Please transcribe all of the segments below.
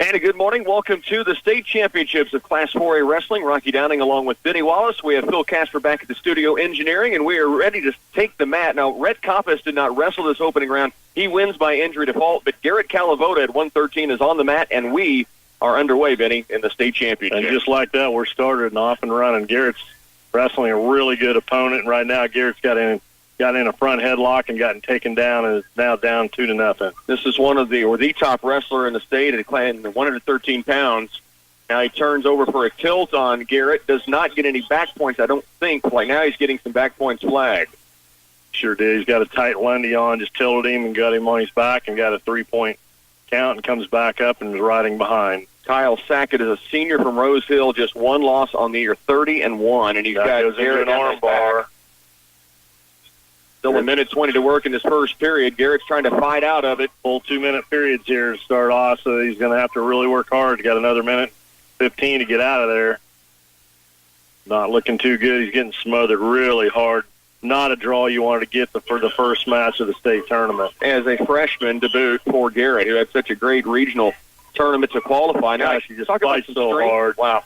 And a good morning. Welcome to the state championships of Class 4A Wrestling. Rocky Downing along with Benny Wallace. We have Phil Casper back at the studio engineering, and we are ready to take the mat. Now, Rhett Coppice did not wrestle this opening round. He wins by injury default, but Garrett Calavoda at 113 is on the mat, and we are underway, Benny, in the state championship. And just like that, we're started and off and running. Garrett's wrestling a really good opponent. Right now, Garrett's got in a front headlock and gotten taken down and is now down 2-0. This is one of the top wrestler in the state at 113 pounds. Now he turns over for a tilt on Garrett. Does not get any back points, I don't think. Like now he's getting some back points flagged. Sure did. He's got a tight Lundy on, just tilted him and got him on his back and got a 3-point count and comes back up and is riding behind. Kyle Sackett is a senior from Rose Hill, just one loss on the year, 30-1, and he's got Garrett an arm bar. Still a minute 20 to work in this first period. Garrett's trying to fight out of it. Full 2-minute periods here to start off, so he's going to have to really work hard. He's got another minute 15 to get out of there. Not looking too good. He's getting smothered really hard. Not a draw you wanted to get for the first match of the state tournament. As a freshman debut for Garrett, who had such a great regional tournament to qualify. Now, he just fights so hard. Wow.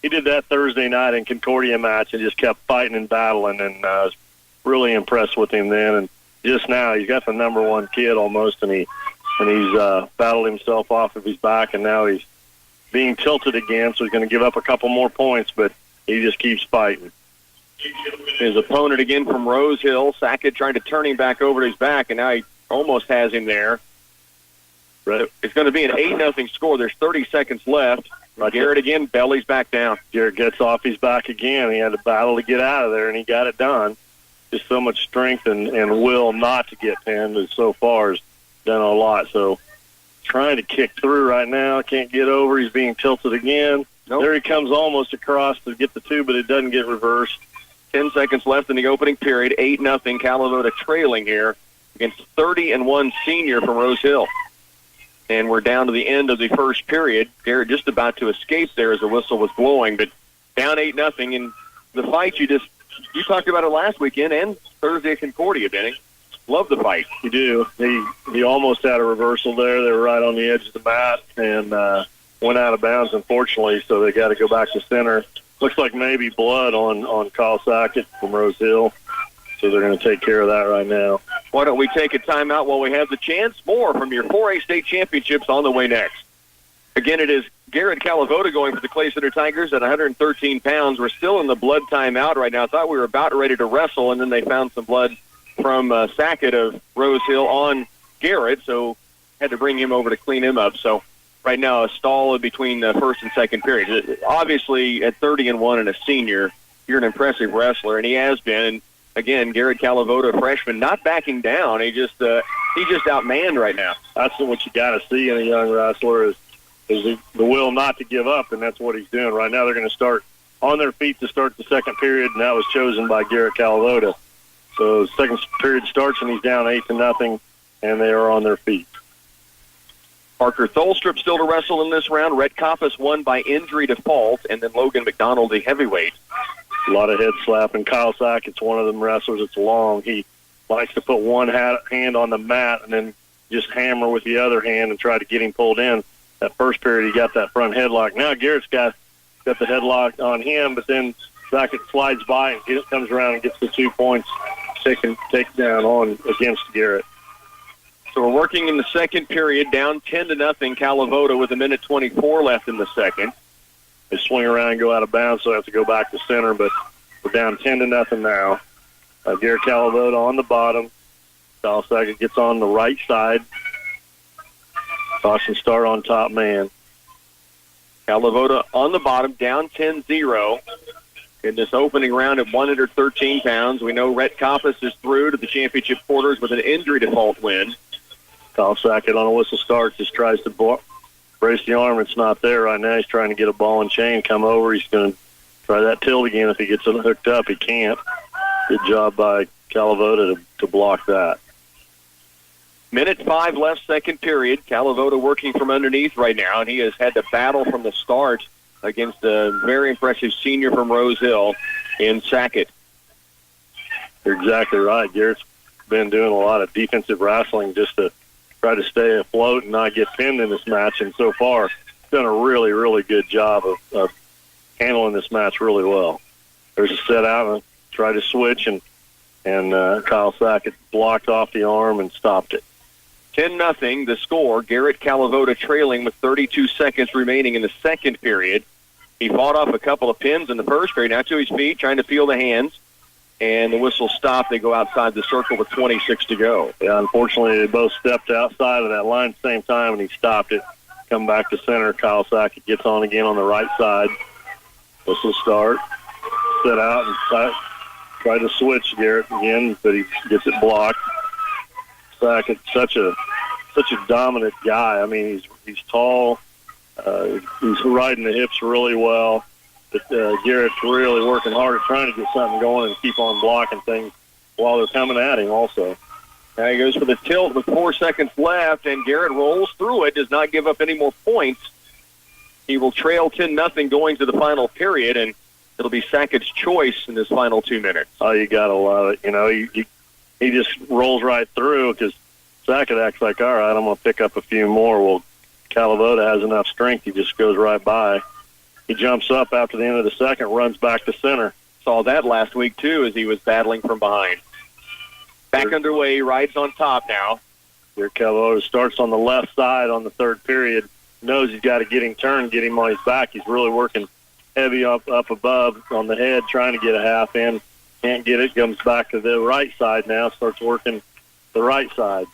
He did that Thursday night in Concordia match and just kept fighting and battling, and I was really impressed with him then. And just now, he's got the number one kid almost, and he's battled himself off of his back, and now he's being tilted again, so he's going to give up a couple more points, but he just keeps fighting. His opponent again from Rose Hill, Sackett trying to turn him back over to his back, and now he almost has him there. Right. It's going to be an 8-0 score. There's 30 seconds left. Garrett again bellies back down. Garrett gets off his back again. He had to battle to get out of there, and he got it done. Just so much strength and will not to get pinned, and so far has done a lot. So trying to kick through right now. Can't get over. He's being tilted again. Nope. There he comes almost across to get the two, but it doesn't get reversed. 10 seconds left in the opening period. 8-0. Calavoda trailing here against 30-1 senior from Rose Hill. And we're down to the end of the first period. Garrett just about to escape there as the whistle was blowing, but down 8-0. And the fight you talked about it last weekend and Thursday at Concordia, Benny. Love the fight. You do. He almost had a reversal there. They were right on the edge of the mat and went out of bounds, unfortunately, so they got to go back to center. Looks like maybe blood on Kyle Sackett from Rose Hill, so they're going to take care of that right now. Why don't we take a timeout while we have the chance? More from your 4A state championships on the way next. Again, it is Garrett Calavoda going for the Clay Center Tigers at 113 pounds. We're still in the blood timeout right now. I thought we were about ready to wrestle, and then they found some blood from Sackett of Rose Hill on Garrett, so had to bring him over to clean him up. So right now a stall in between the first and second period. Obviously, at 30-1 and a senior, you're an impressive wrestler, and he has been. And again, Garrett Calavoda, a freshman, not backing down. He just outmanned right now. That's what you got to see in a young wrestler is the will not to give up, and that's what he's doing. Right now they're going to start on their feet to start the second period, and that was chosen by Garrett Calavoda. So the second period starts, and he's down 8-0, and they are on their feet. Parker Tholstrup still to wrestle in this round. Rhett Coppice won by injury default, and then Logan McDonald, the heavyweight. A lot of head slapping. Kyle Sackett's one of them wrestlers that's long. He likes to put one hand on the mat and then just hammer with the other hand and try to get him pulled in. That first period, he got that front headlock. Now Garrett's got the headlock on him, but then Sackett slides by and comes around and gets the 2 points takedown on against Garrett. So we're working in the second period, down 10-0. Calavoda with a minute 24 left in the second. They swing around and go out of bounds, so I have to go back to center, but we're down 10-0 now. Garrett Calavoda on the bottom. Kyle Sackett gets on the right side. Caution start on top man. Calavoda on the bottom, down 10-0. In this opening round at 113 pounds, we know Rhett Coppice is through to the championship quarters with an injury default win. Kyle Sackett on a whistle start just tries to brace the arm. It's not there right now. He's trying to get a ball and chain, come over. He's going to try that tilt again. If he gets it hooked up, he can't. Good job by Calavoda to block that. Minute 5 left, second period. Calavoda working from underneath right now, and he has had to battle from the start against a very impressive senior from Rose Hill in Sackett. You're exactly right. Garrett's been doing a lot of defensive wrestling just to try to stay afloat and not get pinned in this match, and so far done a really, really good job of handling this match really well. There's a set out and tried to switch, and Kyle Sackett blocked off the arm and stopped it. 10-0 the score. Garrett Calavoda trailing with 32 seconds remaining in the second period. He fought off a couple of pins in the first period, now to his feet, trying to feel the hands. And the whistle stopped. They go outside the circle with 26 to go. Yeah, unfortunately, they both stepped outside of that line at the same time, and he stopped it. Come back to center. Kyle Sackett gets on again on the right side. Whistle start. Set out and try to switch Garrett again, but he gets it blocked. Sackett, such a dominant guy. I mean, he's tall. He's riding the hips really well. But Garrett's really working hard at trying to get something going and keep on blocking things while they're coming at him also. Now he goes for the tilt with 4 seconds left, and Garrett rolls through it, does not give up any more points. He will trail 10-0 going to the final period, and it'll be Sackett's choice in this final 2 minutes. Oh, you got to love it. You know, he just rolls right through because Sackett acts like, all right, I'm going to pick up a few more. Well, Calavoda has enough strength. He just goes right by. He jumps up after the end of the second, runs back to center. Saw that last week, too, as he was battling from behind. Back underway, rides on top now. Here Calavoda starts on the left side on the third period. Knows he's got to get him turned, get him on his back. He's really working heavy up above on the head, trying to get a half in. Can't get it. Comes back to the right side now. Starts working the right side.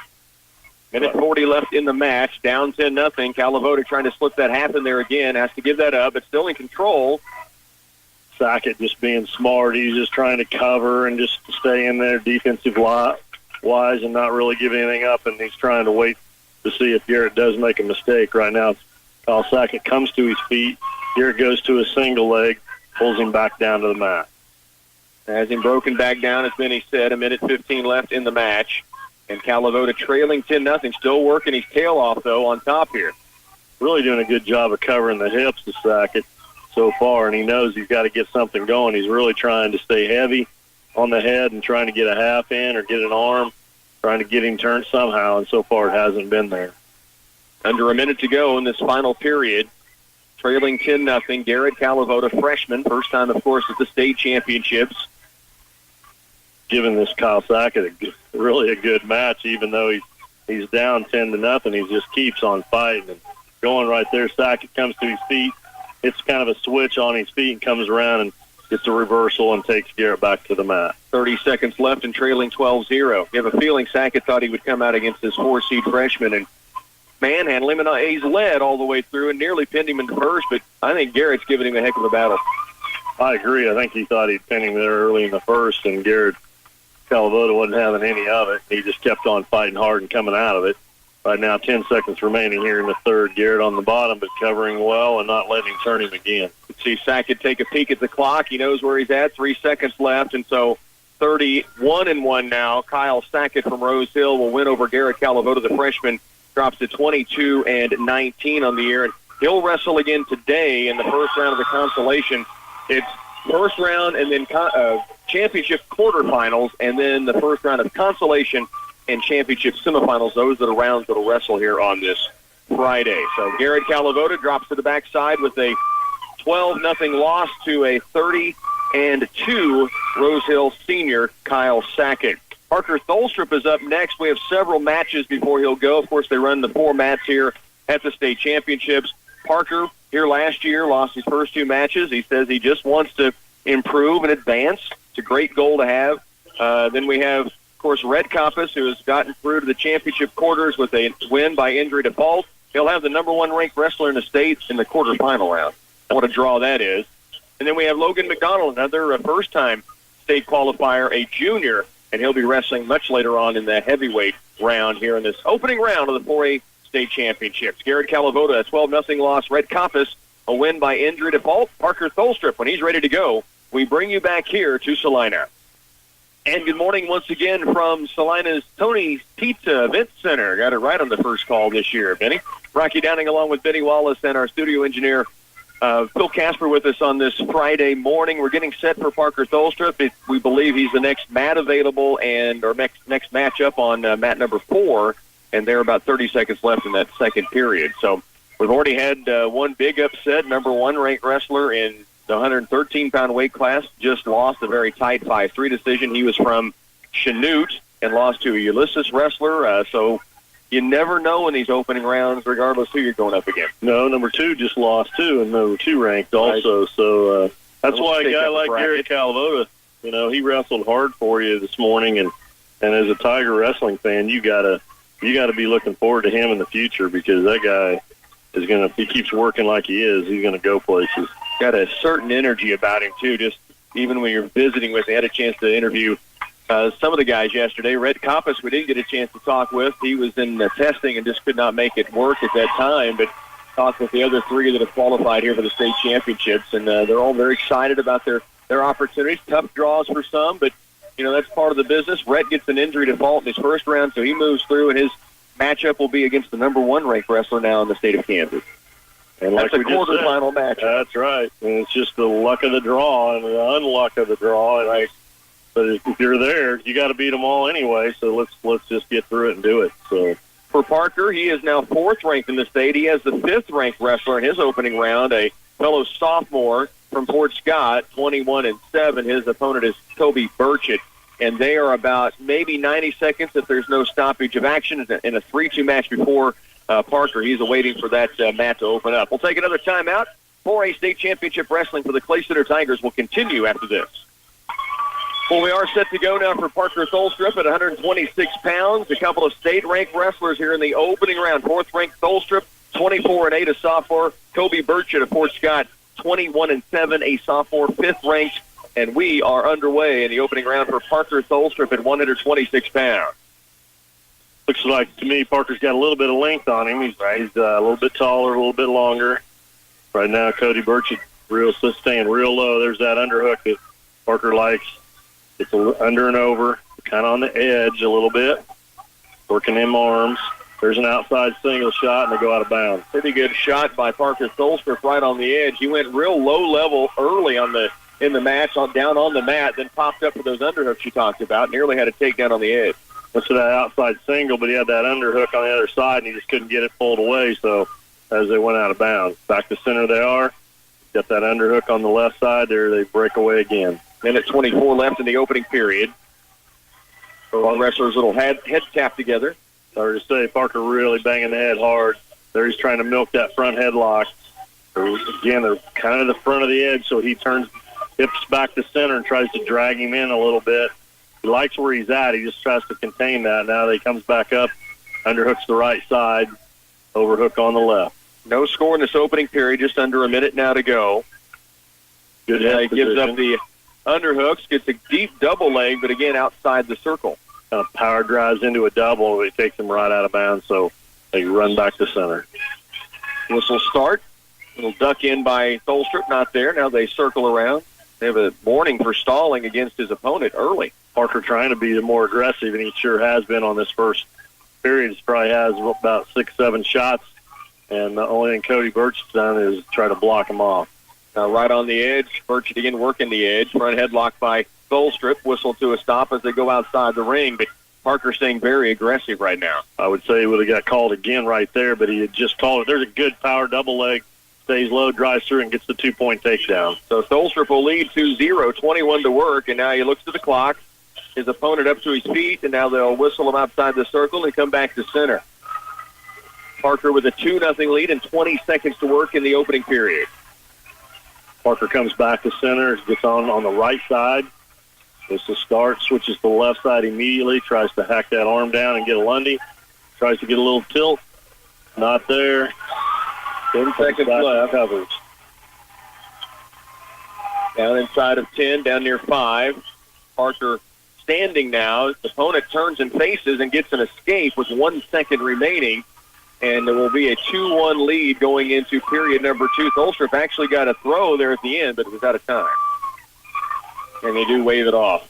Minute 40 left in the match. Down 10-0. Calavoda trying to slip that half in there again. Has to give that up, but still in control. Sackett just being smart. He's just trying to cover and just stay in there defensive wise and not really give anything up. And he's trying to wait to see if Garrett does make a mistake. Right now, Kyle Sackett comes to his feet. Garrett goes to a single leg, pulls him back down to the mat. Has him broken back down, as Benny said. A minute 15 left in the match. And Calavoda trailing 10-0. Still working his tail off, though, on top here. Really doing a good job of covering the hips to Sackett so far, and he knows he's got to get something going. He's really trying to stay heavy on the head and trying to get a half in or get an arm, trying to get him turned somehow, and so far it hasn't been there. Under a minute to go in this final period. Trailing 10-0. Garrett Calavoda, freshman. First time, of course, at the state championships. Giving this Kyle Sackett really a good match, even though he's down 10-0. He just keeps on fighting and going right there. Sackett comes to his feet. It's kind of a switch on his feet and comes around and gets a reversal and takes Garrett back to the mat. 30 seconds left and trailing 12-0. You have a feeling Sackett thought he would come out against this 4-seed freshman and manhandle him, and he's led all the way through and nearly pinned him in first, but I think Garrett's giving him a heck of a battle. I agree. I think he thought he'd pin him there early in the first, and Garrett Calavoda wasn't having any of it. He just kept on fighting hard and coming out of it. Right now, 10 seconds remaining here in the third. Garrett on the bottom, but covering well and not letting him turn him again. See Sackett take a peek at the clock. He knows where he's at. 3 seconds left, and so 31-1 now. Kyle Sackett from Rose Hill will win over Garrett Calavoda, the freshman. Drops to 22-19 on the year, and he'll wrestle again today in the first round of the consolation. It's first round and then championship quarterfinals, and then the first round of consolation and championship semifinals. Those are the rounds that will wrestle here on this Friday. So Garrett Calavoda drops to the backside with a 12-0 loss to a 30-2 Rose Hill senior Kyle Sackett. Parker Tholstrup is up next. We have several matches before he'll go. Of course, they run the 4 mats here at the state championships. Parker, here last year, lost his first 2 matches. He says he just wants to improve and advance. It's a great goal to have. Then we have, of course, Red Compass, who has gotten through to the championship quarters with a win by injury default. He'll have the number 1 ranked wrestler in the state in the quarterfinal round. What a draw that is. And then we have Logan McDonald, another first-time state qualifier, a junior, and he'll be wrestling much later on in the heavyweight round here in this opening round of the 4A state championships. Garrett Calavoda, a 12-0 loss. Red Compass, a win by injury default. Parker Tholstrup, when he's ready to go, we bring you back here to Salina. And good morning once again from Salina's Tony's Pizza Event Center. Got it right on the first call this year, Benny. Rocky Downing along with Benny Wallace and our studio engineer, Phil Casper, with us on this Friday morning. We're getting set for Parker Tholstrup. We believe he's the next mat available and our next matchup on mat number 4, and there are about 30 seconds left in that second period. So We've already had one big upset. Number 1 ranked wrestler in the 113-pound weight class just lost a very tight 5-3 decision. He was from Chanute and lost to a Ulysses wrestler. So you never know in these opening rounds, regardless who you're going up against. No, number 2 just lost too, and number 2 ranked also. Right. So that's why a guy like Garrett Calavota, he wrestled hard for you this morning, and as a Tiger wrestling fan, you gotta be looking forward to him in the future, because that guy is if he keeps working like he is, he's gonna go places. Got a certain energy about him too. Just even when you're visiting with, I had a chance to interview some of the guys yesterday. Red Coppice, we didn't get a chance to talk with. He was in testing and just could not make it work at that time, but talked with the other 3 that have qualified here for the state championships, and they're all very excited about their opportunities. Tough draws for some, but that's part of the business. Rhett gets an injury default in his first round, so he moves through, and his matchup will be against the number 1 ranked wrestler now in the state of Kansas. And that's a quarterfinal match. That's right. And it's just the luck of the draw and the unluck of the draw. And but if you're there, you got to beat them all anyway. So let's just get through it and do it. So for Parker, he is now 4th ranked in the state. He has the 5th ranked wrestler in his opening round, a fellow sophomore from Fort Scott, 21-7. His opponent is Kobe Burchett, and they are about maybe 90 seconds if there's no stoppage of action in a 3-2 match before Parker. He's awaiting for that mat to open up. We'll take another timeout. 4A State Championship Wrestling for the Clay Center Tigers will continue after this. Well, we are set to go now for Parker Tholstrup at 126 pounds. A couple of state-ranked wrestlers here in the opening round. 4th-ranked Tholstrup, 24-8, a sophomore. Kobe Burchett of Fort Scott, 21-7, a sophomore, 5th ranked. And we are underway in the opening round for Parker Tholstrup at 126 pounds. Looks like, to me, Parker's got a little bit of length on him. He's a little bit taller, a little bit longer. Right now, Cody Burchett staying real low. There's that underhook that Parker likes. It's under and over, kind of on the edge a little bit, working them arms. There's an outside single shot, and they go out of bounds. Pretty good shot by Parker Tholstrup right on the edge. He went real low level early in the match, down on the mat, then popped up for those underhooks you talked about. Nearly had a takedown on the edge. Went to that outside single, but he had that underhook on the other side, and he just couldn't get it pulled away, so as they went out of bounds. Back to center they are. Got that underhook on the left side there. They break away again. Minute 24 left in the opening period. Our wrestlers' little head tap together. Sorry to say, Parker really banging the head hard. There he's trying to milk that front headlock. Again, they're kind of the front of the edge, so he turns hips back to center and tries to drag him in a little bit. He likes where he's at. He just tries to contain that. Now he comes back up, underhooks the right side, overhook on the left. No score in this opening period, just under a minute now to go. Good head He gives up the underhooks, gets a deep double leg, but again outside the circle. Kind of power drives into a double. It takes him right out of bounds, so they run back to center. Whistle start. Little duck in by Tholstrup, not there. Now they circle around. They have a warning for stalling against his opponent early. Parker trying to be more aggressive, and he sure has been on this first period. He probably has about 6-7 shots, and the only thing Cody Burchett's done is try to block him off. Now right on the edge, Burchett again working the edge. Front headlock by Tholstrup. Whistle to a stop as they go outside the ring, but Parker's staying very aggressive right now. I would say he would have got called again right there, but he had just called it. There's a good power double leg. Stays low, drives through, and gets the 2-point takedown. So Tholstrup will lead 2-0, 21 to work, and now he looks to the clock. His opponent up to his feet, and now they'll whistle him outside the circle and come back to center. Parker with a 2-0 lead and 20 seconds to work in the opening period. Parker comes back to center, gets on the right side. Whistle starts, switches to the left side immediately, tries to hack that arm down and get a Lundy. Tries to get a little tilt. Not there. 10 seconds left. Covers. Down inside of 10, down near 5. Parker standing now. His opponent turns and faces and gets an escape with 1 second remaining. And there will be a 2-1 lead going into period number 2. Tholstrup actually got a throw there at the end, but it was out of time. And they do wave it off.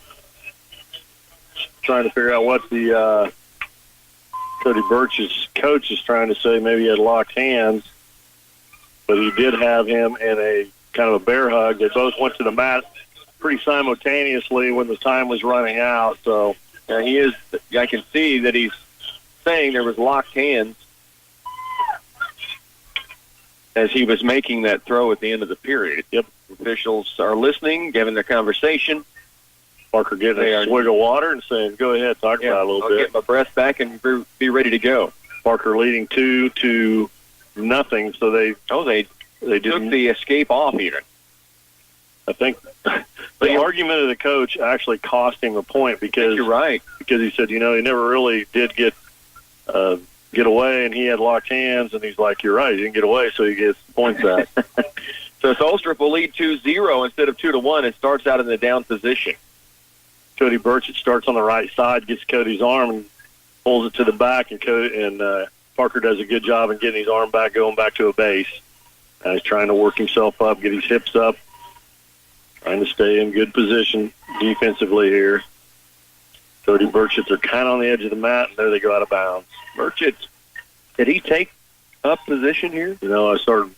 Trying to figure out what the Cody Burch's coach is trying to say. Maybe he had locked hands. But he did have him in a kind of a bear hug. They both went to the mat pretty simultaneously when the time was running out. So I can see that he's saying there was locked hands. as he was making that throw at the end of the period. Yep. Officials are listening, giving their conversation. Parker getting a swig of water and saying, go ahead, talk about it a little I'll bit. get my breath back and be ready to go. Parker leading 2-0, so they took didn't the escape off even. I think the argument of the coach actually cost him a point because you're right. Because he said, he never really did get away, and he had locked hands, and he's like, you're right, he didn't get away, so he gets points back. So Tholstrup will lead 2-0 instead of 2-1 and starts out in the down position. Cody Burchett starts on the right side, gets Cody's arm and pulls it to the back, and Parker does a good job in getting his arm back, going back to a base. He's trying to work himself up, get his hips up, trying to stay in good position defensively here. Cody Burchett, they're kind of on the edge of the mat, and there they go out of bounds. Burchett, did he take up position here? I started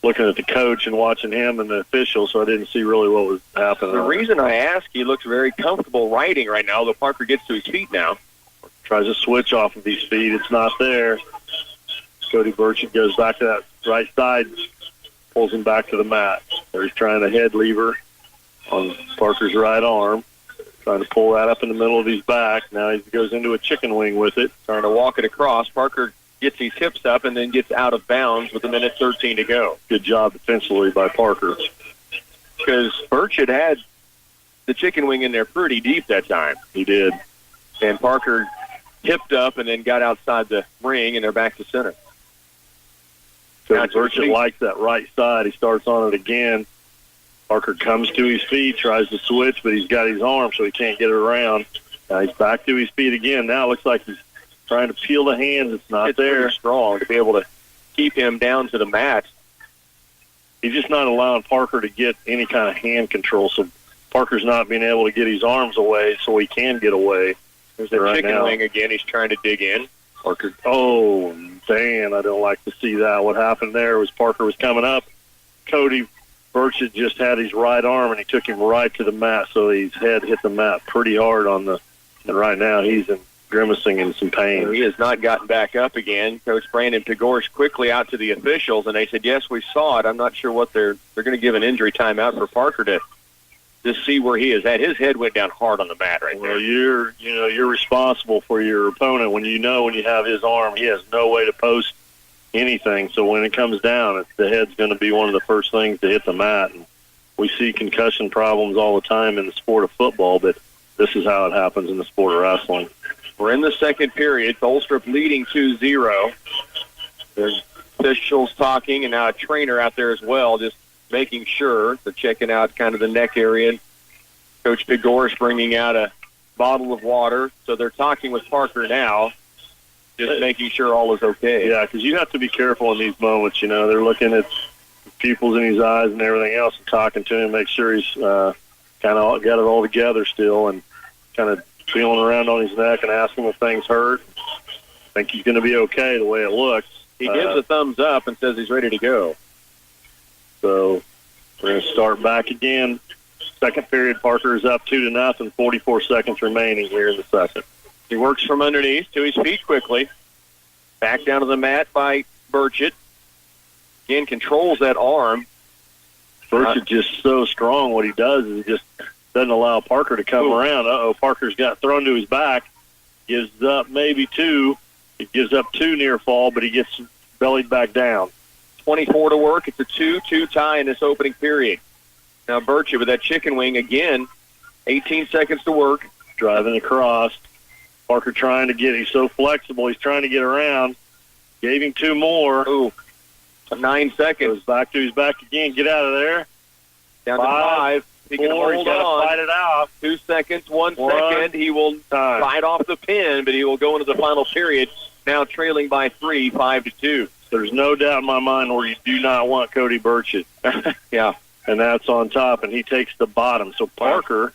looking at the coach and watching him and the officials, so I didn't see really what was happening. The reason I ask, he looks very comfortable riding right now, although Parker gets to his feet now. Tries to switch off of his feet. It's not there. Cody Burchett goes back to that right side, pulls him back to the mat. There he's trying to head lever on Parker's right arm, trying to pull that up in the middle of his back. Now he goes into a chicken wing with it. Trying to walk it across. Parker gets his hips up and then gets out of bounds with 1:13 to go. Good job defensively by Parker. Because Burchett had the chicken wing in there pretty deep that time. He did. And Parker hipped up and then got outside the ring, and they're back to center. Cody Burchett likes that right side. He starts on it again. Parker comes to his feet, tries to switch, but he's got his arm, so he can't get it around. He's back to his feet again. Now it looks like he's trying to peel the hands. It's not there. It's strong to be able to keep him down to the mat. He's just not allowing Parker to get any kind of hand control, so Parker's not being able to get his arms away so he can get away. There's the chicken wing again. He's trying to dig in. Parker, oh, Dan, I don't like to see that. What happened there was Parker was coming up. Cody Burchett just had his right arm, and he took him right to the mat, so his head hit the mat pretty hard and right now he's grimacing in some pain. He has not gotten back up again. Coach Brandon Pagorsh quickly out to the officials, and they said, yes, we saw it. I'm not sure what they're going to give an injury timeout for Parker to see where he is at. His head went down hard on the mat right there. Well, you're responsible for your opponent when you have his arm. He has no way to post anything. So when it comes down, the head's going to be one of the first things to hit the mat. And we see concussion problems all the time in the sport of football, but this is how it happens in the sport of wrestling. We're in the second period. Tholstrup leading 2-0. There's officials talking, and now a trainer out there as well, just making sure. They're checking out kind of the neck area. Coach Pagorsh bringing out a bottle of water. So they're talking with Parker now, just making sure all is okay. Yeah, because you have to be careful in these moments. They're looking at the pupils in his eyes and everything else and talking to him, make sure he's kind of got it all together still, and kind of feeling around on his neck and asking if things hurt. I think he's going to be okay the way it looks. He gives a thumbs up and says he's ready to go. So we're going to start back again. Second period, Parker is up 2-0, 44 seconds remaining here in the second. He works from underneath to his feet quickly. Back down to the mat by Burchett. Again, controls that arm. Burchett just so strong. What he does is he just doesn't allow Parker to come around. Parker's got thrown to his back. Gives up maybe two. He gives up two near fall, but he gets bellied back down. 24 to work. It's a 2-2 tie in this opening period. Now Burchett with that chicken wing again. 18 seconds to work. Driving across. Parker trying to he's so flexible. He's trying to get around. Gave him two more. 9 seconds. Goes back to his back again. Get out of there. Down to 5. He can hold on. Fight it out. 2 seconds, 1 second. He will fight off the pin, but he will go into the final period. Now trailing by 3, 5-2. There's no doubt in my mind where you do not want Cody Burchett. Yeah. And that's on top, and he takes the bottom. So Parker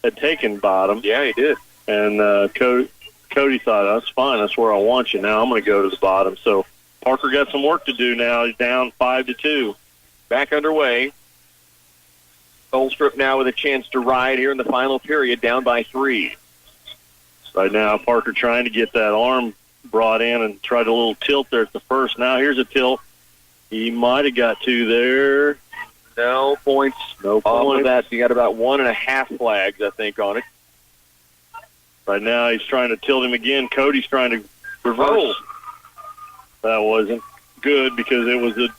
had taken bottom. Yeah, he did. And Cody thought, that's fine. That's where I want you. Now I'm going to go to the bottom. So Parker got some work to do now. He's down 5-2. Back underway. Tholstrup now with a chance to ride here in the final period, down by 3. Right now, Parker trying to get that arm brought in and tried a little tilt there at the first. Now here's a tilt. He might have got 2 there. No points. No Off points. of that, you got about 1.5 flags, I think, on it. Right now he's trying to tilt him again. Cody's trying to reverse. Oh. That wasn't good because it was a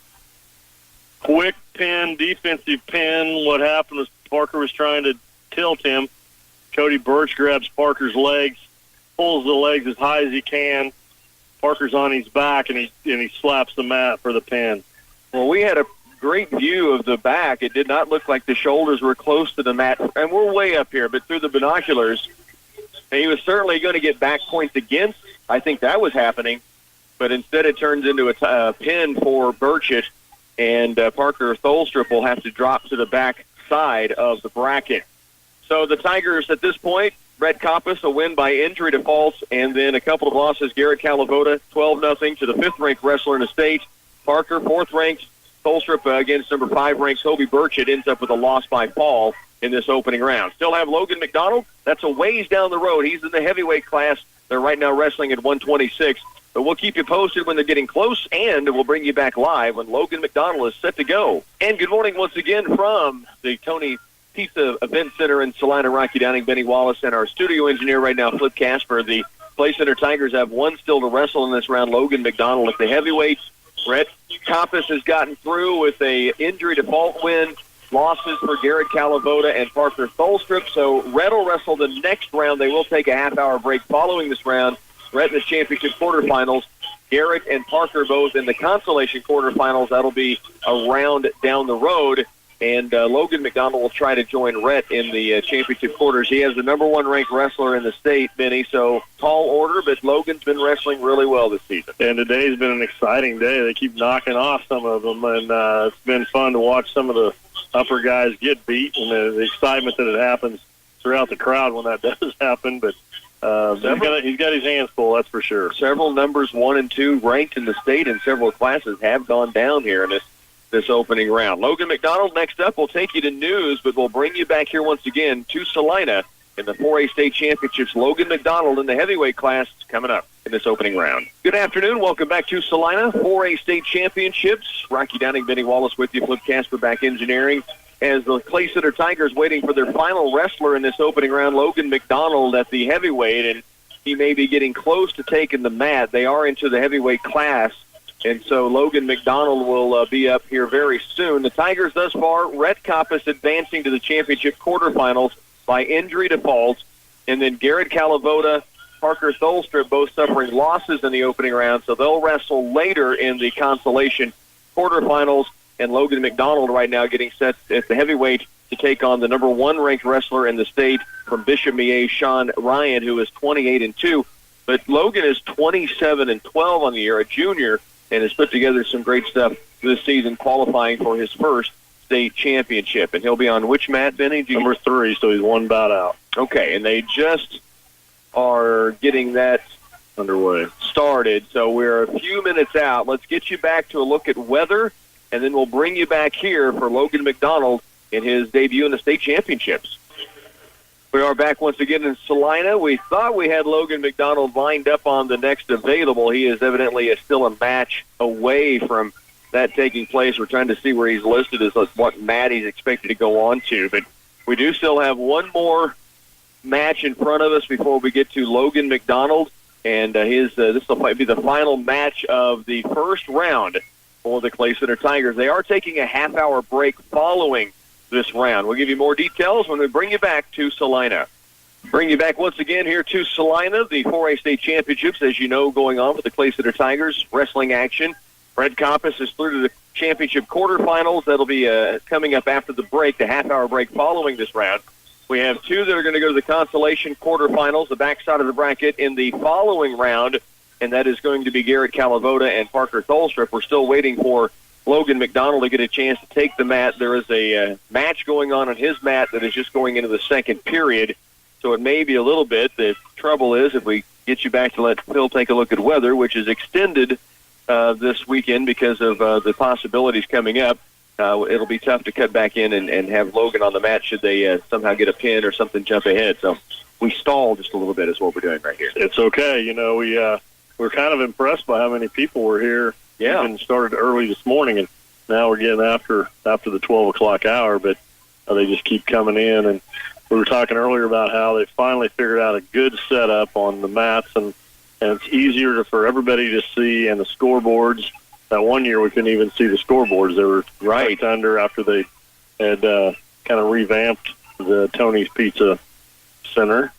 quick pin, defensive pin. What happened was Parker was trying to tilt him. Cody Birch grabs Parker's legs, pulls the legs as high as he can. Parker's on his back, and he slaps the mat for the pin. Well, we had a great view of the back. It did not look like the shoulders were close to the mat, and we're way up here, but through the binoculars, he was certainly going to get back points against. I think that was happening, but instead it turns into a pin for Burchett, and Parker Tholstrup will have to drop to the back side of the bracket. So the Tigers at this point, Red Compass, a win by injury defaults, and then a couple of losses. Garrett Calavoda, 12-0 to the 5th-ranked wrestler in the state. Parker, 4th-ranked. Tholstrup against number 5-ranked Toby Burchett ends up with a loss by fall in this opening round. Still have Logan McDonald. That's a ways down the road. He's in the heavyweight class. They're right now wrestling at 126. But we'll keep you posted when they're getting close, and we'll bring you back live when Logan McDonald is set to go. And good morning once again from the Tony Pizza Event Center in Salina, Rocky Downing, Benny Wallace, and our studio engineer right now, Flip Casper. The Play Center Tigers have one still to wrestle in this round, Logan McDonald at the heavyweights. Red Compass has gotten through with a injury default win. Losses for Garrett Calavoda and Parker Tholstrup. So Red will wrestle the next round. They will take a half-hour break following this round. Red in the championship quarterfinals. Garrett and Parker both in the consolation quarterfinals. That'll be a round down the road. And Logan McDonald will try to join Rhett in the championship quarters. He has the number 1 ranked wrestler in the state, Benny, so tall order, but Logan's been wrestling really well this season. And today's been an exciting day. They keep knocking off some of them, and it's been fun to watch some of the upper guys get beat, and the excitement that it happens throughout the crowd when that does happen. But he's got his hands full, that's for sure. Several numbers 1 and 2 ranked in the state, and several classes have gone down here in this opening round. Logan McDonald next up. We'll take you to news, but we'll bring you back here once again to Salina in the 4A state championships. Logan McDonald in the heavyweight class coming up in this opening round. Good afternoon. Welcome back to Salina, 4A state championships. Rocky Downing, Benny Wallace with you. Flip Casper back engineering. As the Clay Center Tigers waiting for their final wrestler in this opening round, Logan McDonald at the heavyweight, and he may be getting close to taking the mat. They are into the heavyweight class. And so Logan McDonald will be up here very soon. The Tigers thus far, Red Compass advancing to the championship quarterfinals by injury default. And then Garrett Calavoda, Parker Tholstrup both suffering losses in the opening round. So they'll wrestle later in the consolation quarterfinals. And Logan McDonald right now getting set at the heavyweight to take on the number 1 ranked wrestler in the state from Bishop Mier, Sean Ryan, who is 28-2. But Logan is 27-12 on the year, a junior, and has put together some great stuff this season, qualifying for his first state championship. And he'll be on which mat, Benny? Number 3, so he's 1 bout out. Okay, and they just are getting that underway started, so we're a few minutes out. Let's get you back to a look at weather, and then we'll bring you back here for Logan McDonald in his debut in the state championships. We are back once again in Salina. We thought we had Logan McDonald lined up on the next available. He is evidently still a match away from that taking place. We're trying to see where he's listed as what mat he's expected to go on to. But we do still have one more match in front of us before we get to Logan McDonald. And this will be the final match of the first round for the Clay Center Tigers. They are taking a half-hour break following this round. We'll give you more details when we bring you back to Salina. Bring you back once again here to Salina, the 4A state championships, as you know, going on with the Clay Center Tigers wrestling action. Red Compass is through to the championship quarterfinals. That'll be coming up after the break, the half-hour break following this round. We have 2 that are going to go to the consolation quarterfinals, the backside of the bracket, in the following round, and that is going to be Garrett Calavoda and Parker Tholstrup. We're still waiting for Logan McDonald to get a chance to take the mat. There is a match going on his mat that is just going into the second period, so it may be a little bit. The trouble is, if we get you back to let Phil take a look at weather, which is extended this weekend because of the possibilities coming up, it'll be tough to cut back in and have Logan on the mat should they somehow get a pin or something jump ahead. So we stall just a little bit is what we're doing right here. It's okay. You know, we're kind of impressed by how many people were here Yeah. Even started early this morning, and now we're getting after the 12 o'clock hour, but they just keep coming in. And we were talking earlier about how they finally figured out a good setup on the mats, and it's easier for everybody to see, and the scoreboards. That one year we couldn't even see the scoreboards. They were right under after they had kind of revamped the Tony's Pizza Center.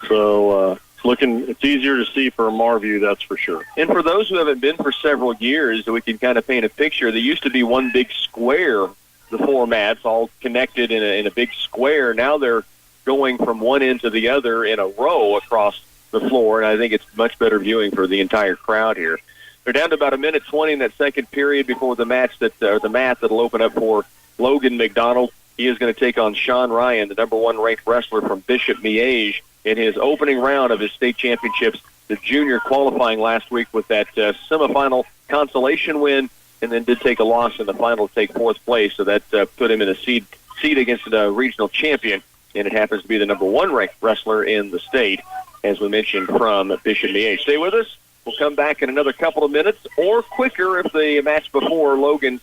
So it's easier to see for a Marview, that's for sure. And for those who haven't been for several years, we can kind of paint a picture. There used to be one big square, the four mats all connected in a big square. Now they're going from one end to the other in a row across the floor, and I think it's much better viewing for the entire crowd here. They're down to about 1:20 in that second period before the mat that'll open up for Logan McDonald. He is going to take on Sean Ryan, the number one ranked wrestler from Bishop Miege, in his opening round of his state championships, the junior qualifying last week with that semifinal consolation win, and then did take a loss in the final to take fourth place. So that put him in a seed against the regional champion, and it happens to be the number one ranked wrestler in the state, as we mentioned, from Bishop Miege. Stay with us. We'll come back in another couple of minutes, or quicker if the match before Logan's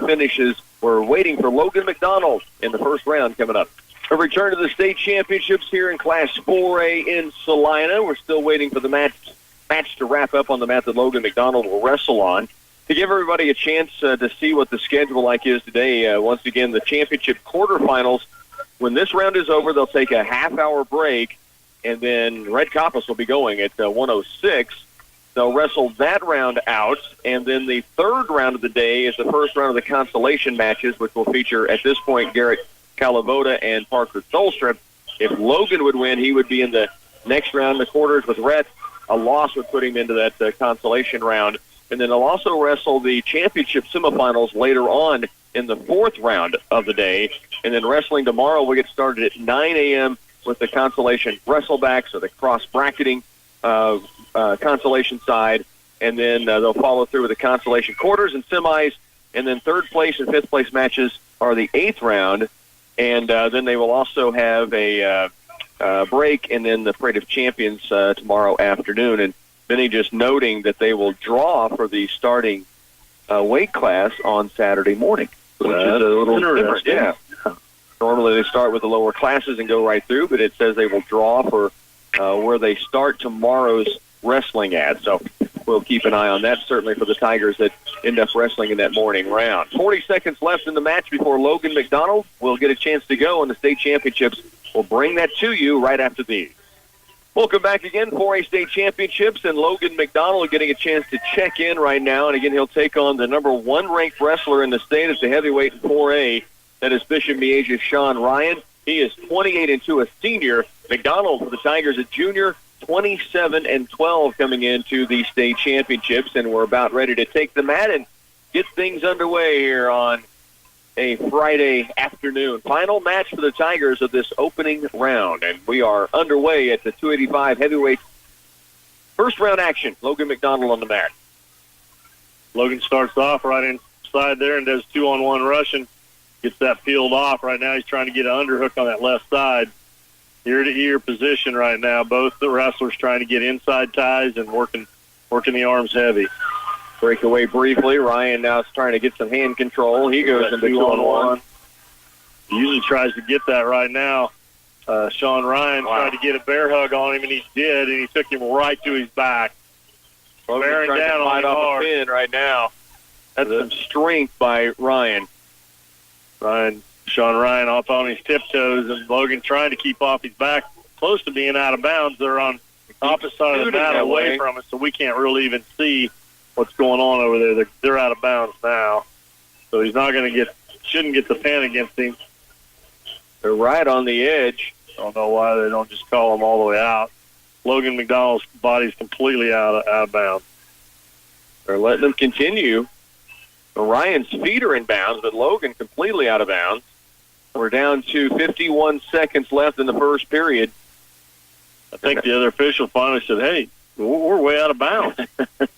finishes. We're waiting for Logan McDonald in the first round coming up. A return to the state championships here in Class 4A in Salina. We're still waiting for the match to wrap up on the mat that Logan McDonald will wrestle on. To give everybody a chance to see what the schedule like is today, once again, the championship quarterfinals. When this round is over, they'll take a half-hour break, and then Red Coppice will be going at 1:06. They'll wrestle that round out, and then the third round of the day is the first round of the consolation matches, which will feature, at this point, Garrett Calavoda and Parker Tolstrup. If Logan would win, he would be in the next round, the quarters with Rhett. A loss would put him into that consolation round. And then they'll also wrestle the championship semifinals later on in the fourth round of the day. And then wrestling tomorrow will get started at 9 a.m. with the consolation wrestlebacks, or the cross-bracketing consolation side. And then they'll follow through with the consolation quarters and semis. And then third place and fifth place matches are the eighth round. And then they will also have a break, and then the Parade of Champions tomorrow afternoon. And Benny just noting that they will draw for the starting weight class on Saturday morning, which is a little different. Yeah. Normally they start with the lower classes and go right through, but it says they will draw for where they start tomorrow's wrestling at. So we'll keep an eye on that, certainly for the Tigers that end up wrestling in that morning round. 40 seconds left in the match before Logan McDonald will get a chance to go in the state championships. We'll bring that to you right after these. Welcome back again, 4A state championships, and Logan McDonald getting a chance to check in right now. And again, he'll take on the number one ranked wrestler in the state as the heavyweight in 4A. That is Bishop Miege's Sean Ryan. He is 28-2, a senior. McDonald for the Tigers, a junior, 27-12 coming into the state championships, and we're about ready to take the mat and get things underway here on a Friday afternoon. Final match for the Tigers of this opening round, and we are underway at the 285 heavyweight first round action. Logan McDonald on the mat. Logan starts off right inside there and does 2-on-1 rushing. Gets that peeled off. Right now he's trying to get an underhook on that left side. Ear-to-ear position right now. Both the wrestlers trying to get inside ties and working the arms heavy. Break away briefly. Ryan now is trying to get some hand control. He goes into 2-on-1. He usually tries to get that right now. Sean Ryan tried to get a bear hug on him, and he did, and he took him right to his back. Bearing down on him off a pin right now. That's some strength by Ryan. Sean Ryan off on his tiptoes, and Logan trying to keep off his back, close to being out of bounds. They're on the opposite side of the mat away from us, so we can't really even see what's going on over there. They're out of bounds now, so he's not going to shouldn't get the pin against him. They're right on the edge. I don't know why they don't just call him all the way out. Logan McDonald's body's completely out of bounds. They're letting him continue. Ryan's feet are in bounds, but Logan completely out of bounds. We're down to 51 seconds left in the first period. I think the other official finally said, hey, we're way out of bounds.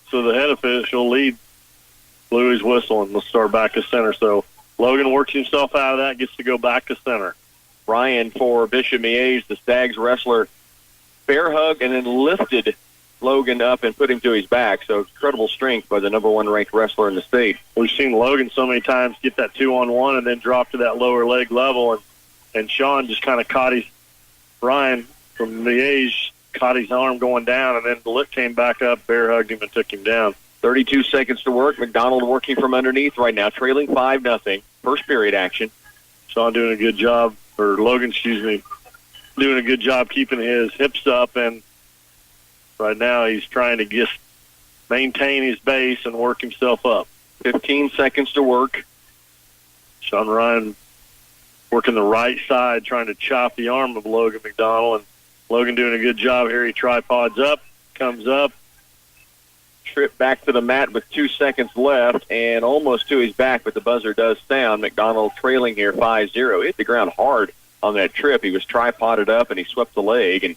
So the head official blew his whistle, and let's start back to center. So Logan works himself out of that, gets to go back to center. Ryan for Bishop Miege, the Stags wrestler, bear hug and then lifted Logan up and put him to his back. So incredible strength by the number 1 ranked wrestler in the state. We've seen Logan so many times get that 2-on-1 and then drop to that lower leg level, and Sean just kind of caught Ryan from Liège caught his arm going down, and then the lip came back up, bear hugged him, and took him down. 32 seconds to work. McDonald working from underneath right now, trailing 5-0. First period action. Sean doing a good job, or Logan, doing a good job keeping his hips up, and right now he's trying to just maintain his base and work himself up. 15 seconds to work. Sean Ryan working the right side, trying to chop the arm of Logan McDonald, and Logan doing a good job here. He tripods up, comes up. Trip back to the mat with 2 seconds left and almost to his back, but the buzzer does sound. McDonald trailing here 5-0. Hit the ground hard on that trip. He was tripoded up and he swept the leg, and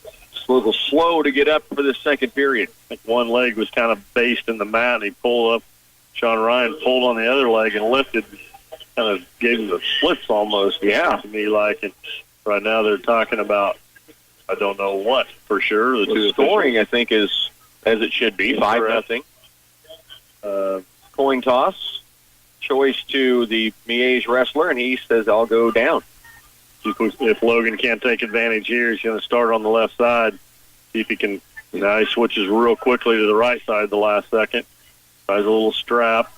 it's a little slow to get up for this second period. I think one leg was kind of based in the mat, and he pulled up. Sean Ryan pulled on the other leg and lifted, kind of gave him the splits almost. Yeah. To me, like, and right now they're talking about, I don't know what for sure. The scoring, I think, is as it should be, 5-0. Coin toss, choice to the Liège wrestler, and he says, I'll go down. If Logan can't take advantage here, he's going to start on the left side. See if he can, he switches real quickly to the right side at the last second. Tries a little strap,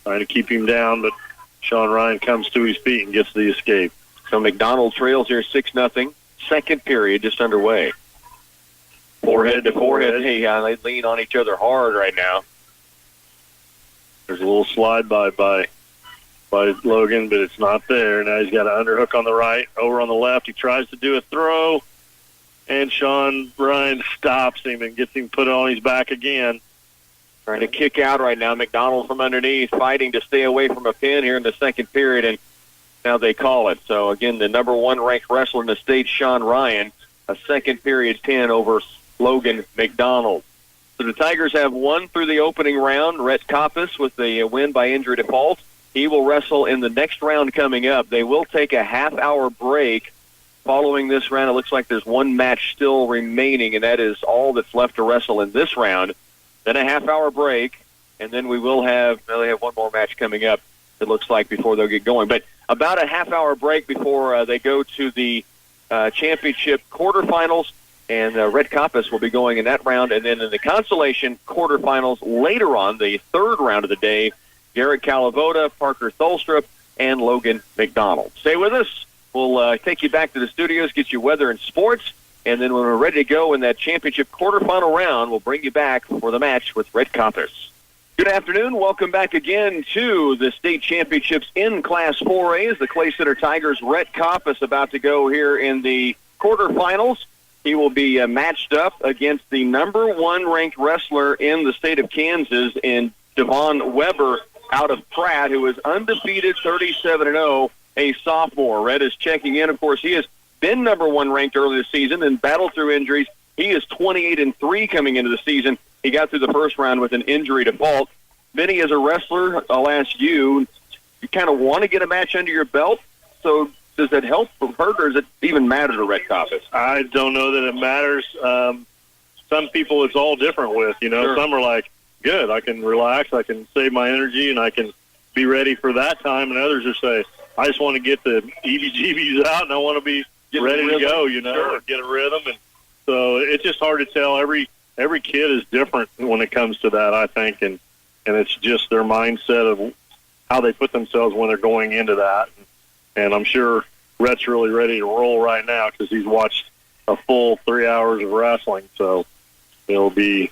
trying to keep him down, but Sean Ryan comes to his feet and gets the escape. So McDonald trails here 6-0. Second period just underway. Forehead to forehead. Hey, they lean on each other hard right now. There's a little slide by Logan, but it's not there. Now he's got an underhook on the right, over on the left. He tries to do a throw, and Sean Ryan stops him and gets him put on his back again. Trying to kick out right now. McDonald from underneath, fighting to stay away from a pin here in the second period, and now they call it. So, again, the number 1 ranked wrestler in the state, Sean Ryan, a second period pin over Logan McDonald. So the Tigers have won through the opening round. Rhett Coppice with the win by injury default. He will wrestle in the next round coming up. They will take a half-hour break following this round. It looks like there's one match still remaining, and that is all that's left to wrestle in this round. Then a half-hour break, and then we will have, they have one more match coming up, it looks like, before they'll get going. But about a half-hour break before they go to the championship quarterfinals. And Rhett Coppice will be going in that round. And then in the consolation quarterfinals later on, the third round of the day, Garrett Calavoda, Parker Tholstrup, and Logan McDonald. Stay with us. We'll take you back to the studios, get you weather and sports. And then when we're ready to go in that championship quarterfinal round, we'll bring you back for the match with Rhett Coppice. Good afternoon. Welcome back again to the state championships in Class 4A. As the Clay Center Tigers, Rhett Coppice about to go here in the quarterfinals. He will be matched up against the number 1 ranked wrestler in the state of Kansas in Devon Weber out of Pratt, who is undefeated 37-0, a sophomore. Rhett is checking in. Of course, he has been number 1 ranked early this season and battled through injuries. He is 28-3 coming into the season. He got through the first round with an injury default. Vinny, as a wrestler, I'll ask you, you kind of want to get a match under your belt, so does it help or hurt, or does it even matter to Rhett Coppice? I don't know that it matters. Some people it's all different with. Sure. Some are like, good, I can relax, I can save my energy, and I can be ready for that time. And others are say, I just want to get the EBGBs out, and I want to be ready to go, Sure. Get a rhythm. And so it's just hard to tell. Every kid is different when it comes to that, I think, and it's just their mindset of how they put themselves when they're going into that. And I'm sure Rhett's really ready to roll right now because he's watched a full 3 hours of wrestling. So he'll be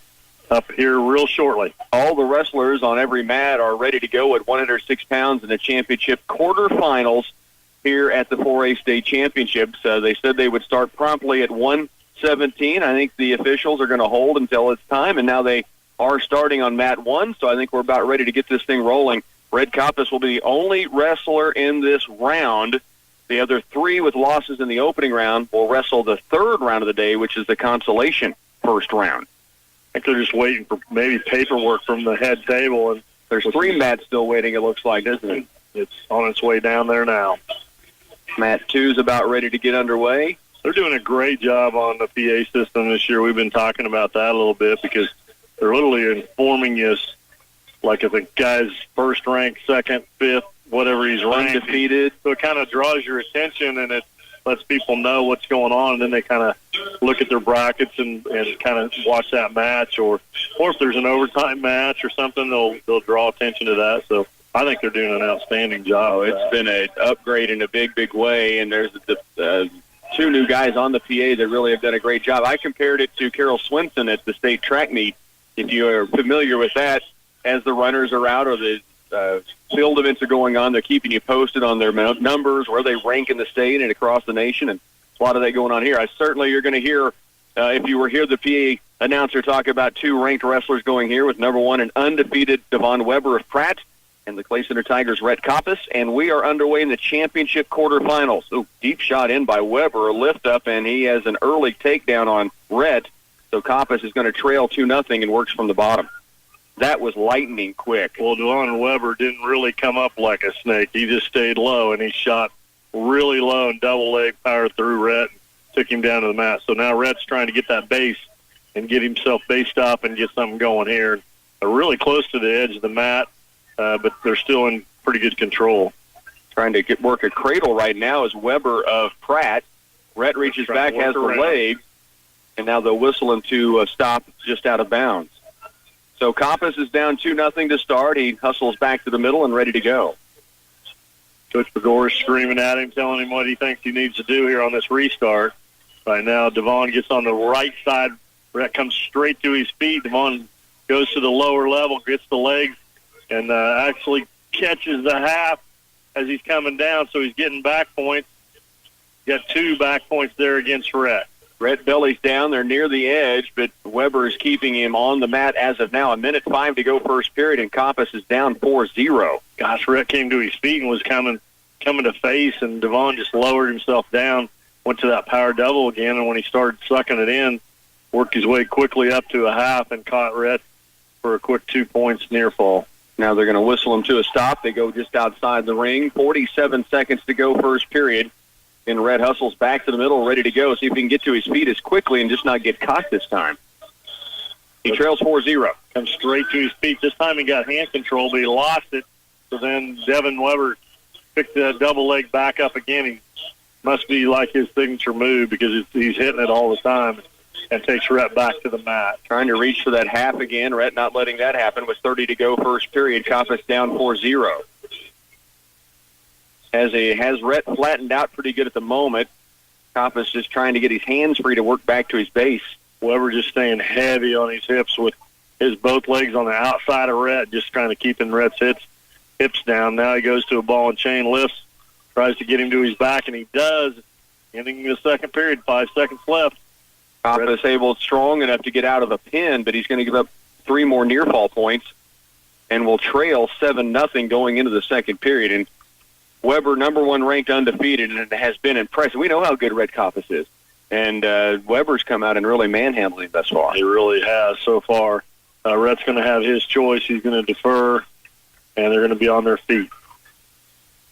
up here real shortly. All the wrestlers on every mat are ready to go at 106 pounds in the championship quarterfinals here at the 4A state championships. They said they would start promptly at 117. I think the officials are going to hold until it's time, and now they are starting on mat 1, so I think we're about ready to get this thing rolling. Rhett Coppice will be the only wrestler in this round. The other 3 with losses in the opening round will wrestle the third round of the day, which is the consolation first round. I think they're just waiting for maybe paperwork from the head table. And there's 3 mats still waiting, it looks like, isn't it? It's on its way down there now. Mat 2's about ready to get underway. they're doing a great job on the PA system this year. We've been talking about that a little bit because they're literally informing us, like if a guy's first ranked, second, fifth, whatever he's ranked, undefeated. So it kind of draws your attention and it lets people know what's going on, and then they kind of look at their brackets and kind of watch that match, or if there's an overtime match or something, they'll draw attention to that. So I think they're doing an outstanding job. Oh, it's been an upgrade in a big, big way, and there's the two new guys on the PA that really have done a great job. I compared it to Carol Swinson at the state track meet. If you are familiar with that, as the runners are out or the field events are going on, they're keeping you posted on their numbers, where they rank in the state and across the nation, and a lot of that going on here. Certainly you're going to hear, if you were here, the PA announcer talk about two ranked wrestlers going here with number one and undefeated Devon Weber of Pratt and the Clay Center Tigers' Rhett Coppice, and we are underway in the championship quarterfinals. Ooh, deep shot in by Weber, a lift up, and he has an early takedown on Rhett, so Coppice is going to trail 2-0 and works from the bottom. That was lightning quick. Well, Devon Weber didn't really come up like a snake. He just stayed low, and he shot really low and double leg powered through Rhett and took him down to the mat. So now Rhett's trying to get that base and get himself based up and get something going here. They're really close to the edge of the mat, but they're still in pretty good control. Trying to work a cradle right now is Weber of Pratt. Rhett reaches back, has the leg, and now they'll whistle him to stop just out of bounds. So Coppice is down 2-0 to start. He hustles back to the middle and ready to go. Coach Begor is screaming at him, telling him what he thinks he needs to do here on this restart. Right now, Devon gets on the right side. Rhett comes straight to his feet. Devon goes to the lower level, gets the legs, and actually catches the half as he's coming down, so he's getting back points. Got 2 back points there against Rhett. Rhett bellies down. They're near the edge, but Weber is keeping him on the mat as of now. 1:05 to go first period, and Coppice is down 4-0. Gosh, Rhett came to his feet and was coming to face, and Devon just lowered himself down, went to that power double again, and when he started sucking it in, worked his way quickly up to a half and caught Rhett for a quick 2 points near fall. Now they're going to whistle him to a stop. They go just outside the ring. 47 seconds to go first period. And Rhett hustles back to the middle, ready to go. See if he can get to his feet as quickly and just not get caught this time. He trails 4-0. Comes straight to his feet. This time he got hand control, but he lost it. So then Devon Weber picked that double leg back up again. He must be like his signature move because he's hitting it all the time and takes Rhett back to the mat. Trying to reach for that half again. Rhett not letting that happen with 30 to go first period. Coppice down 4-0. Has Rhett flattened out pretty good at the moment. Coppice just trying to get his hands free to work back to his base. Weber just staying heavy on his hips with his both legs on the outside of Rhett, just trying to keep Rhett's hips down. Now he goes to a ball and chain, lifts, tries to get him to his back, and he does. Ending the second period, 5 seconds left. Coppice able strong enough to get out of a pin, but he's going to give up 3 more near fall points and will trail 7-0 going into the second period. And Weber, number 1 ranked undefeated, and has been impressive. We know how good Rhett Coppice is. And Weber's come out and really manhandled him thus far. He really has so far. Rhett's going to have his choice. He's going to defer, and they're going to be on their feet.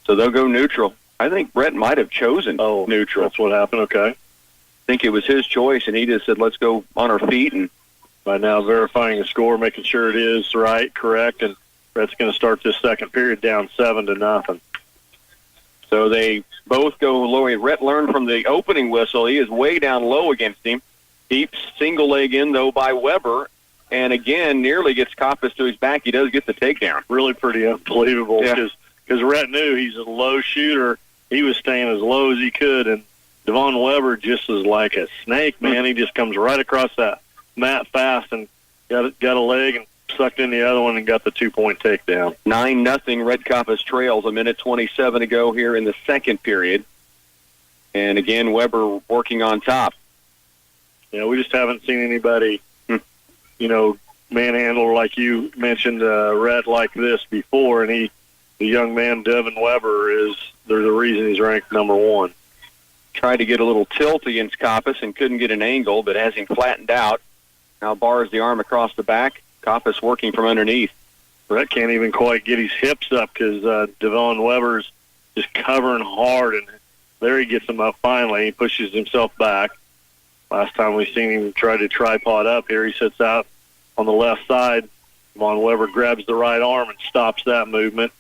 So they'll go neutral. I think Rhett might have chosen neutral. That's what happened, okay. I think it was his choice, and he just said, let's go on our feet. And by now verifying the score, making sure it is right, correct, and Rhett's going to start this second period down 7-0. So they both go low. Rhett learned from the opening whistle. He is way down low against him. Deep single leg in, though, by Weber. And, again, nearly gets Coppice to his back. He does get the takedown. Really pretty unbelievable because Rhett knew he's a low shooter. He was staying as low as he could. And Devon Weber just is like a snake, man. He just comes right across that mat fast and got a leg and sucked in the other one and got the 2-point takedown. 9-0. Rhett Coppice trails. 1:27 to go here in the second period. And again, Weber working on top. Yeah, we just haven't seen anybody, manhandle like you mentioned, Rhett like this before. And the young man, Devon Weber, there's a reason he's ranked number 1. Tried to get a little tilt against Coppice and couldn't get an angle, but has him flattened out. Now bars the arm across the back. Coppice working from underneath. Rhett can't even quite get his hips up because Devon Weber's just covering hard, and There he gets him up finally. He pushes himself back. Last time we seen him try to tripod up here, he sits out on the left side. Von Weber grabs the right arm and stops that movement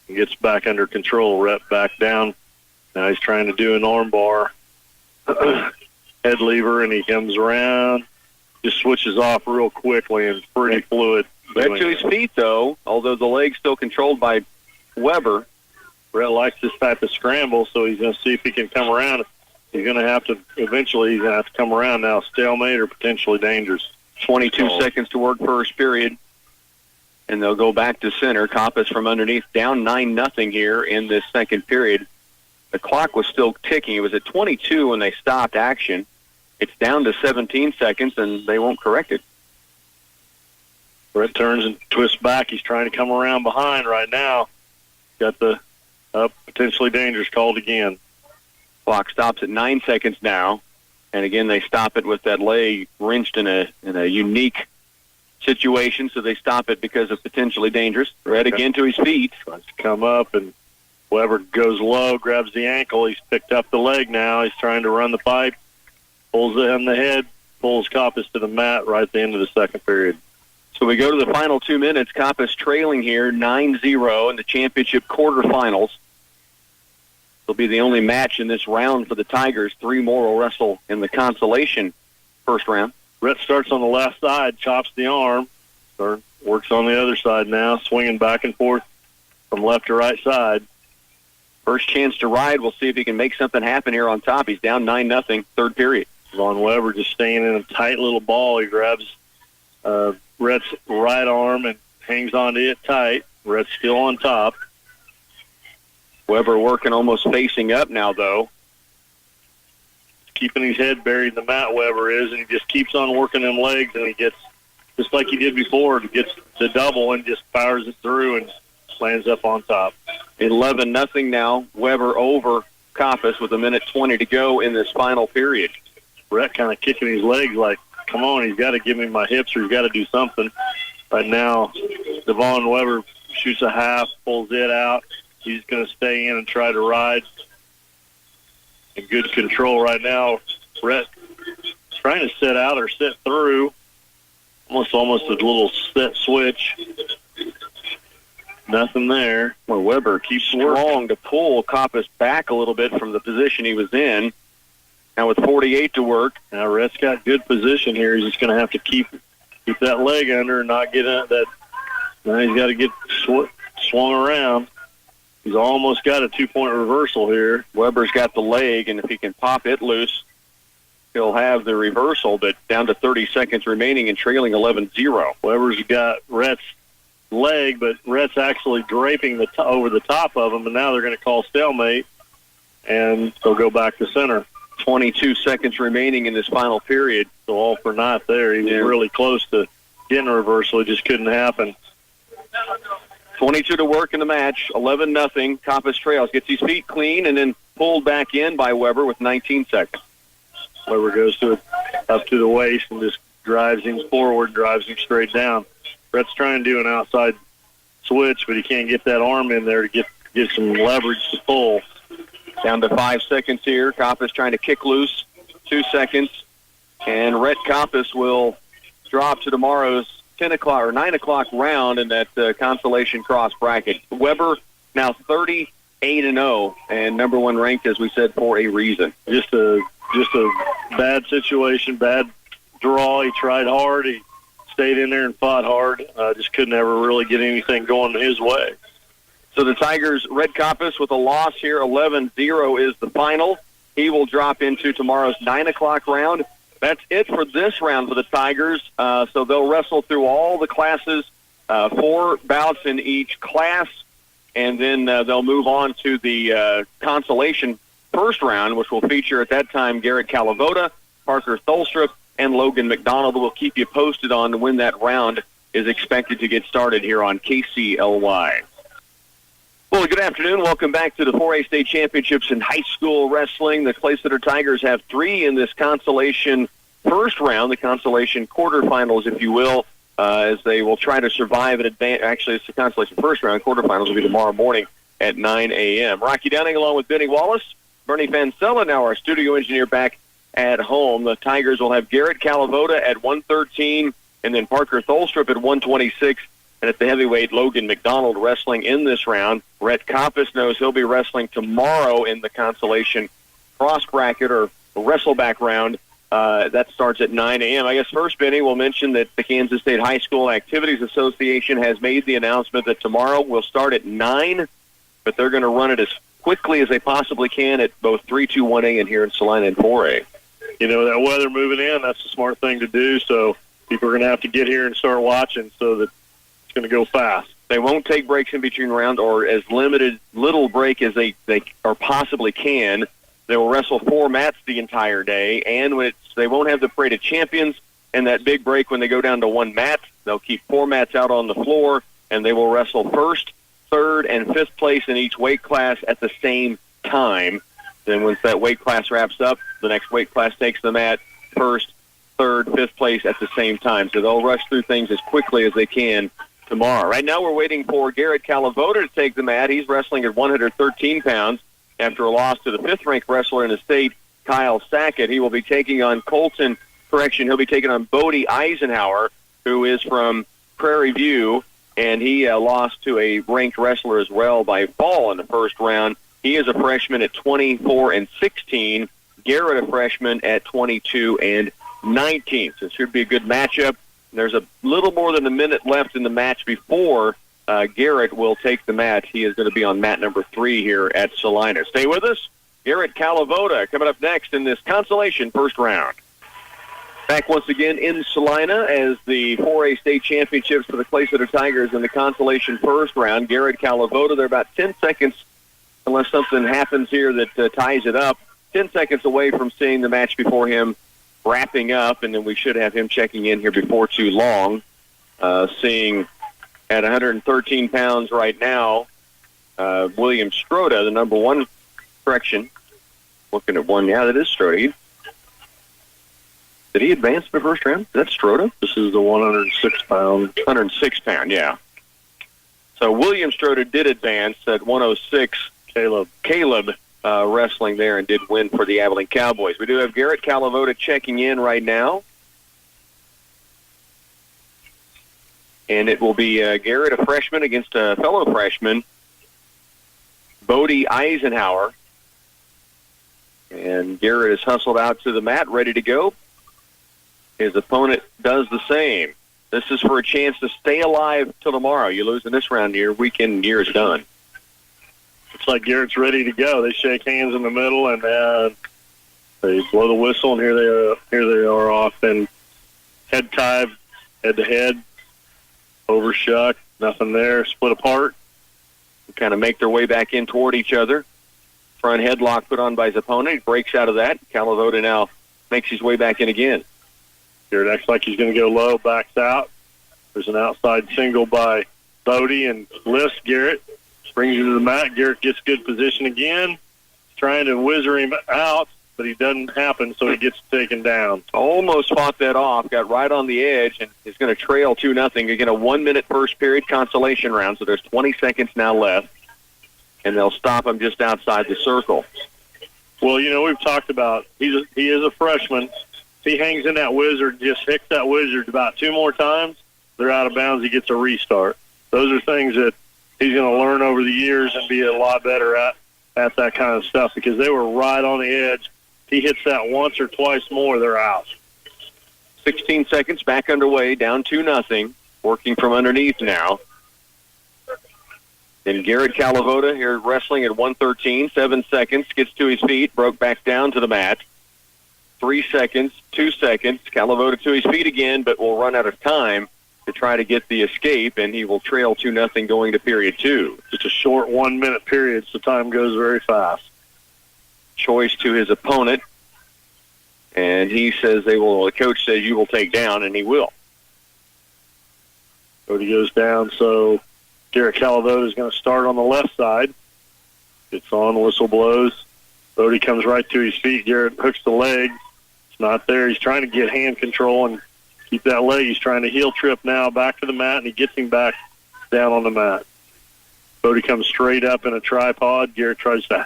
and gets back under control. Rhett back down. Now he's trying to do an arm bar. Head lever, and he comes around. Just switches off real quickly and pretty fluid. Back to his feet, though, although the leg's still controlled by Weber. Rhett likes this type of scramble, so he's going to see if he can come around. He's going to have to, eventually, he's going to have to come around now. Stalemate or potentially dangerous. 22 seconds to work first period. And they'll go back to center. Koppas from underneath, down 9-0 here in this second period. The clock was still ticking. It was at 22 when they stopped action. It's down to 17 seconds, and they won't correct it. Rhett turns and twists back. He's trying to come around behind right now. Got the potentially dangerous called again. Clock stops at 9 seconds now. And again, they stop it with that leg wrenched in a unique situation, so they stop it because of potentially dangerous. Rhett again to his feet. Tries to come up, and Weber goes low, grabs the ankle. He's picked up the leg now. He's trying to run the pipe. Pulls it in the head, pulls Koppas to the mat right at the end of the second period. So we go to the final 2 minutes. Koppas trailing here 9-0 in the championship quarterfinals. It'll be the only match in this round for the Tigers. 3 more will wrestle in the consolation first round. Rhett starts on the left side, chops the arm, works on the other side now, swinging back and forth from left to right side. First chance to ride. We'll see if he can make something happen here on top. He's down 9-0, third period. Von Weber just staying in a tight little ball. He grabs Rhett's right arm and hangs onto it tight. Rhett's still on top. Weber working almost facing up now, though. Keeping his head buried in the mat, Weber is, and he just keeps on working them legs, and he gets, just like he did before, he gets the double and just powers it through and lands up on top. 11-0 now. Weber over Koppas with 1:20 to go in this final period. Rhett kind of kicking his legs like, come on, he's got to give me my hips or he's got to do something. Right now, Devon Weber shoots a half, pulls it out. He's going to stay in and try to ride. In good control right now. Rhett trying to sit out or sit through. Almost a little set switch. Nothing there. Well, Weber keeps strong to pull Koppas back a little bit from the position he was in. Now with 48 to work. Now Rhett's got good position here. He's just going to have to keep that leg under and not get that. Now he's got to get swung around. He's almost got a 2-point reversal here. Weber's got the leg, and if he can pop it loose, he'll have the reversal, but down to 30 seconds remaining and trailing 11-0. Weber's got Rhett's leg, but Rhett's actually draping over the top of him, and now they're going to call stalemate, and they'll go back to center. 22 seconds remaining in this final period. So all for naught there. He was really close to getting a reversal. It just couldn't happen. 22 to work in the match. 11-0. Koppas trails. Gets his feet clean and then pulled back in by Weber with 19 seconds. Weber goes up to the waist and just drives him forward, drives him straight down. Rhett's trying to do an outside switch, but he can't get that arm in there to get some leverage to pull. Down to 5 seconds here. Koppas trying to kick loose. 2 seconds. And Rhett Koppas will drop to tomorrow's 10 o'clock or 9 o'clock round in that consolation cross bracket. Weber now 38-0 and number one ranked, as we said, for a reason. Just a bad situation, bad draw. He tried hard. He stayed in there and fought hard. Just couldn't ever really get anything going his way. So the Tigers, Rhett Koppas with a loss here, 11-0 is the final. He will drop into tomorrow's 9 o'clock round. That's it for this round for the Tigers. So they'll wrestle through all the classes, 4 bouts in each class, and then they'll move on to the consolation first round, which will feature at that time Garrett Calavoda, Parker Tholstrup, and Logan McDonald. We'll keep you posted on when that round is expected to get started here on KCLY. Well, good afternoon. Welcome back to the 4A State Championships in high school wrestling. The Clay Center Tigers have 3 in this consolation first round, the consolation quarterfinals, if you will, as they will try to survive and advance. Actually, it's the consolation first round. Quarterfinals will be tomorrow morning at 9 a.m. Rocky Downing along with Benny Wallace. Bernie Fancella, now our studio engineer, back at home. The Tigers will have Garrett Calavoda at 113, and then Parker Tholstrup at 126. And at the heavyweight, Logan McDonald wrestling in this round. Rhett Coppice knows he'll be wrestling tomorrow in the consolation cross bracket or wrestleback round. That starts at 9 a.m. I guess first, Benny, will mention that the Kansas State High School Activities Association has made the announcement that tomorrow will start at 9, but they're going to run it as quickly as they possibly can at both 321A and here in Salina and 4A. You know, that weather moving in, that's a smart thing to do, so people are going to have to get here and start watching so that it's going to go fast. They won't take breaks in between rounds, or as little break as they or possibly can. They will wrestle 4 mats the entire day, and they won't have the Parade of Champions and that big break when they go down to 1 mat. They'll keep 4 mats out on the floor, and they will wrestle first, third, and fifth place in each weight class at the same time. Then once that weight class wraps up, the next weight class takes the mat, first, third, fifth place at the same time. So they'll rush through things as quickly as they can tomorrow. Right now we're waiting for Garrett Calavoda to take the mat. He's wrestling at 113 pounds after a loss to the 5th-ranked wrestler in the state, Kyle Sackett. He will be taking on he'll be taking on Bodie Eisenhower, who is from Prairie View, and he lost to a ranked wrestler as well by fall in the first round. He is a freshman at 24-16. Garrett, a freshman at 22-19. So it should be a good matchup. There's a little more than a minute left in the match before Garrett will take the mat. He is going to be on mat number 3 here at Salina. Stay with us. Garrett Calavoda coming up next in this consolation first round. Back once again in Salina as the 4A state championships for the Clay Center Tigers in the consolation first round. Garrett Calavoda, they're about 10 seconds, unless something happens here that ties it up, 10 seconds away from seeing the match before him wrapping up, and then we should have him checking in here before too long. Seeing at 113 pounds right now, William Stroda, the number 1 correction. Looking at one, yeah, that is Stroda. Did he advance in the first round? Is that Stroda? This is the 106-pound. 106-pound, yeah. So William Stroda did advance at 106. Caleb wrestling there and did win for the Abilene Cowboys. We do have Garrett Calavoda checking in right now. And it will be Garrett, a freshman, against a fellow freshman, Bodie Eisenhower. And Garrett is hustled out to the mat, ready to go. His opponent does the same. This is for a chance to stay alive till tomorrow. You lose in this round, your weekend year is done. Looks like Garrett's ready to go. They shake hands in the middle, and they blow the whistle, and here they are off. And head tie, head-to-head, overshuck, nothing there, split apart. Kind of make their way back in toward each other. Front headlock put on by his opponent. He breaks out of that. Calavoda now makes his way back in again. Garrett acts like he's going to go low, backs out. There's an outside single by Bodie and lifts Garrett. Brings him to the mat. Garrett gets good position again. Trying to whizzer him out, but he doesn't happen, so he gets taken down. Almost fought that off. Got right on the edge and is going to trail 2-0. Again, a 1-minute first period consolation round, so there's 20 seconds now left. And they'll stop him just outside the circle. Well, you know, we've talked about he is a freshman. If he hangs in that wizard, just hits that wizard about 2 more times, they're out of bounds. He gets a restart. Those are things that he's going to learn over the years and be a lot better at that kind of stuff, because they were right on the edge. If he hits that once or twice more, they're out. 16 seconds back underway, down 2-0, working from underneath now. And Garrett Calavoda here wrestling at 113, 7 seconds, gets to his feet, broke back down to the mat. 3 seconds, 2 seconds. Calavoda to his feet again, but will run out of time to try to get the escape, and he will trail 2-0 going to period 2. Just a short 1-minute period, so time goes very fast. Choice to his opponent, and he says the coach says you will take down, and he will. Bodie goes down, so Garrett Calavoda is going to start on the left side. It's on, the whistle blows. Bodie comes right to his feet. Garrett hooks the leg. It's not there. He's trying to get hand control and keep that leg. He's trying to heel trip now back to the mat, and he gets him back down on the mat. Bodie comes straight up in a tripod. Garrett tries to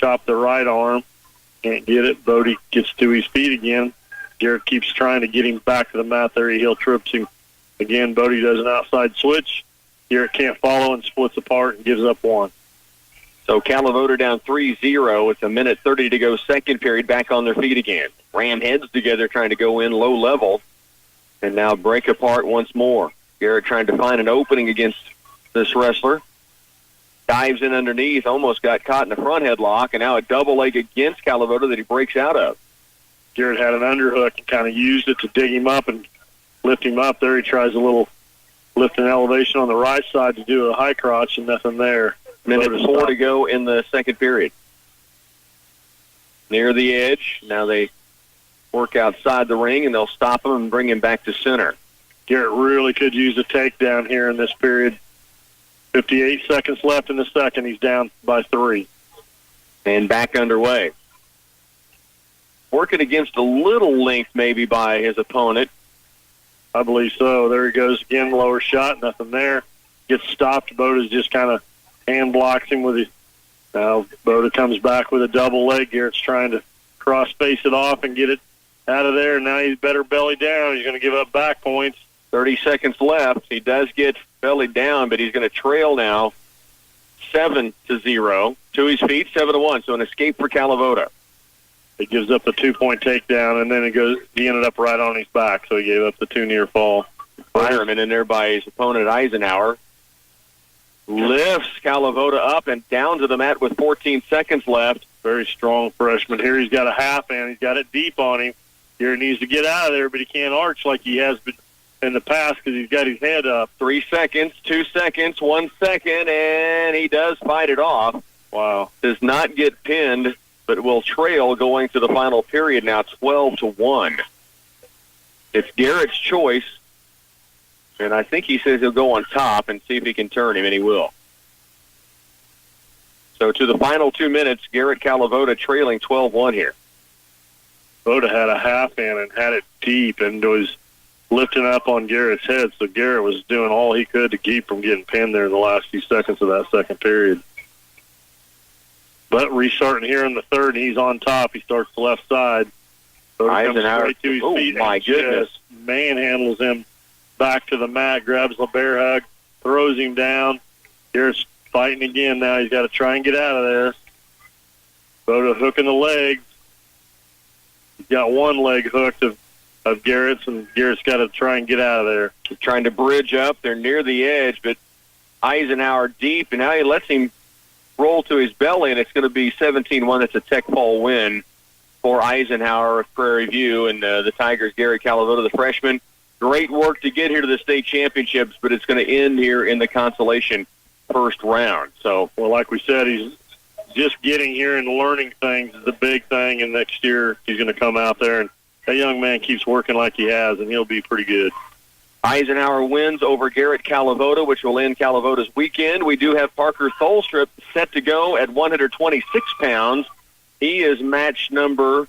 chopped the right arm. Can't get it. Bodie gets to his feet again. Garrett keeps trying to get him back to the mat there. He heel trips him. Again, Bodie does an outside switch. Garrett can't follow and splits apart and gives up one. So Calavoda down 3-0 with a minute 30 to go, second period, back on their feet again. Ram heads together trying to go in low level and now break apart once more. Garrett trying to find an opening against this wrestler. Dives in underneath, almost got caught in the front headlock, and now a double leg against Calavoda that he breaks out of. Garrett had an underhook and kind of used it to dig him up and lift him up there. He tries a little lift and elevation on the right side to do a high crotch, and nothing there. Minute 4 to go in the second period. Near the edge. Now they work outside the ring, and they'll stop him and bring him back to center. Garrett really could use a takedown here in this period. 58 seconds left in the second. He's down by 3. And back underway. Working against a little length maybe by his opponent. I believe so. There he goes again, lower shot, nothing there. Gets stopped. Boda's just kind of hand blocks him with his. Now Boda comes back with a double leg. Garrett's trying to cross face it off and get it out of there. Now he's better belly down. He's going to give up back points. 30 seconds left. He does get belly down, but he's going to trail now 7-0 to his feet, 7-1. So an escape for Calavoda. He gives up the 2-point takedown, and then he ended up right on his back, so he gave up the 2 near fall. Fireman in there by his opponent, Eisenhower. Lifts Calavoda up and down to the mat with 14 seconds left. Very strong freshman. Here he's got a half hand. He's got it deep on him. Here he needs to get out of there, but he can't arch like he has been in the past because he's got his head up. 3 seconds, 2 seconds, 1 second, and he does fight it off. Wow. Does not get pinned, but will trail going to the final period now, 12-1. It's Garrett's choice, and I think he says he'll go on top and see if he can turn him, and he will. So to the final 2 minutes, Garrett Calavoda trailing 12-1 here. Boda had a half hand and had it deep and was lifting up on Garrett's head, so Garrett was doing all he could to keep from getting pinned there in the last few seconds of that second period. But restarting here in the third, he's on top. He starts the left side. Boda comes straight to his feet. My goodness. Manhandles him back to the mat, grabs the bear hug, throws him down. Garrett's fighting again now. He's got to try and get out of there. Boda hooking the legs. He's got one leg hooked of Garrett's, and Garrett's got to try and get out of there. He's trying to bridge up. They're near the edge, but Eisenhower deep, and now he lets him roll to his belly, and it's going to be 17-1. That's a tech fall win for Eisenhower of Prairie View, and the Tigers, Garrett Calavoda, the freshman. Great work to get here to the state championships, but it's going to end here in the consolation first round. So, well, like we said, he's just getting here and learning things is the big thing, and next year he's going to come out there, and that young man keeps working like he has, and he'll be pretty good. Eisenhower wins over Garrett Calavoda, which will end Calavoda's weekend. We do have Parker Tholstrup set to go at 126 pounds. He is match number,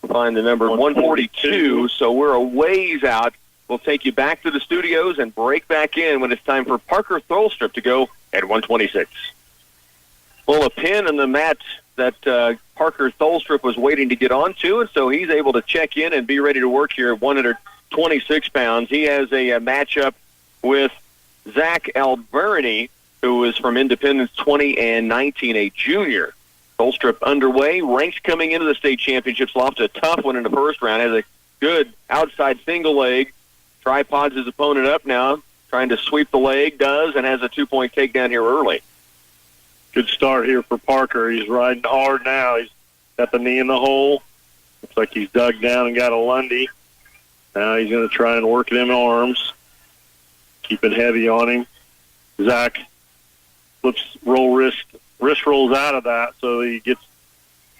find the number, 142, so we're a ways out. We'll take you back to the studios and break back in when it's time for Parker Tholstrup to go at 126. Well, a pin in the mat that Parker Tholstrup was waiting to get onto, and so he's able to check in and be ready to work here at 126 pounds. He has a matchup with Zach Alberni, who is from Independence 2019, a junior. Tholstrup underway, ranked coming into the state championships, lost a tough one in the first round, has a good outside single leg, tripods his opponent up now, trying to sweep the leg, does, and has a 2-point takedown here early. Good start here for Parker. He's riding hard now. He's got the knee in the hole. Looks like he's dug down and got a Lundy. Now he's going to try and work them arms. Keep it heavy on him. Zach flips wrist rolls out of that, so he gets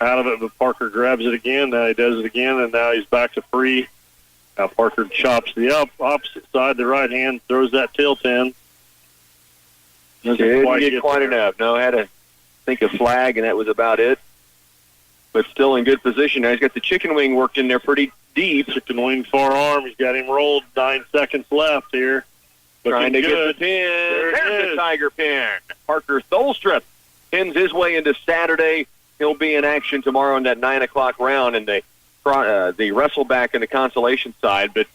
out of it, but Parker grabs it again. Now he does it again, and now he's back to free. Now Parker chops the opposite side, the right hand, throws that tilt in. Didn't get quite enough. No, had to think a flag, and that was about it. But still in good position. Now he's got the chicken wing worked in there pretty deep. Chicken wing forearm. He's got him rolled. 9 seconds left here. Trying to get the pin. There's the Tiger pin. Parker Tholstrup pins his way into Saturday he'll be in action tomorrow in that 9 o'clock round in the wrestleback and the consolation side. But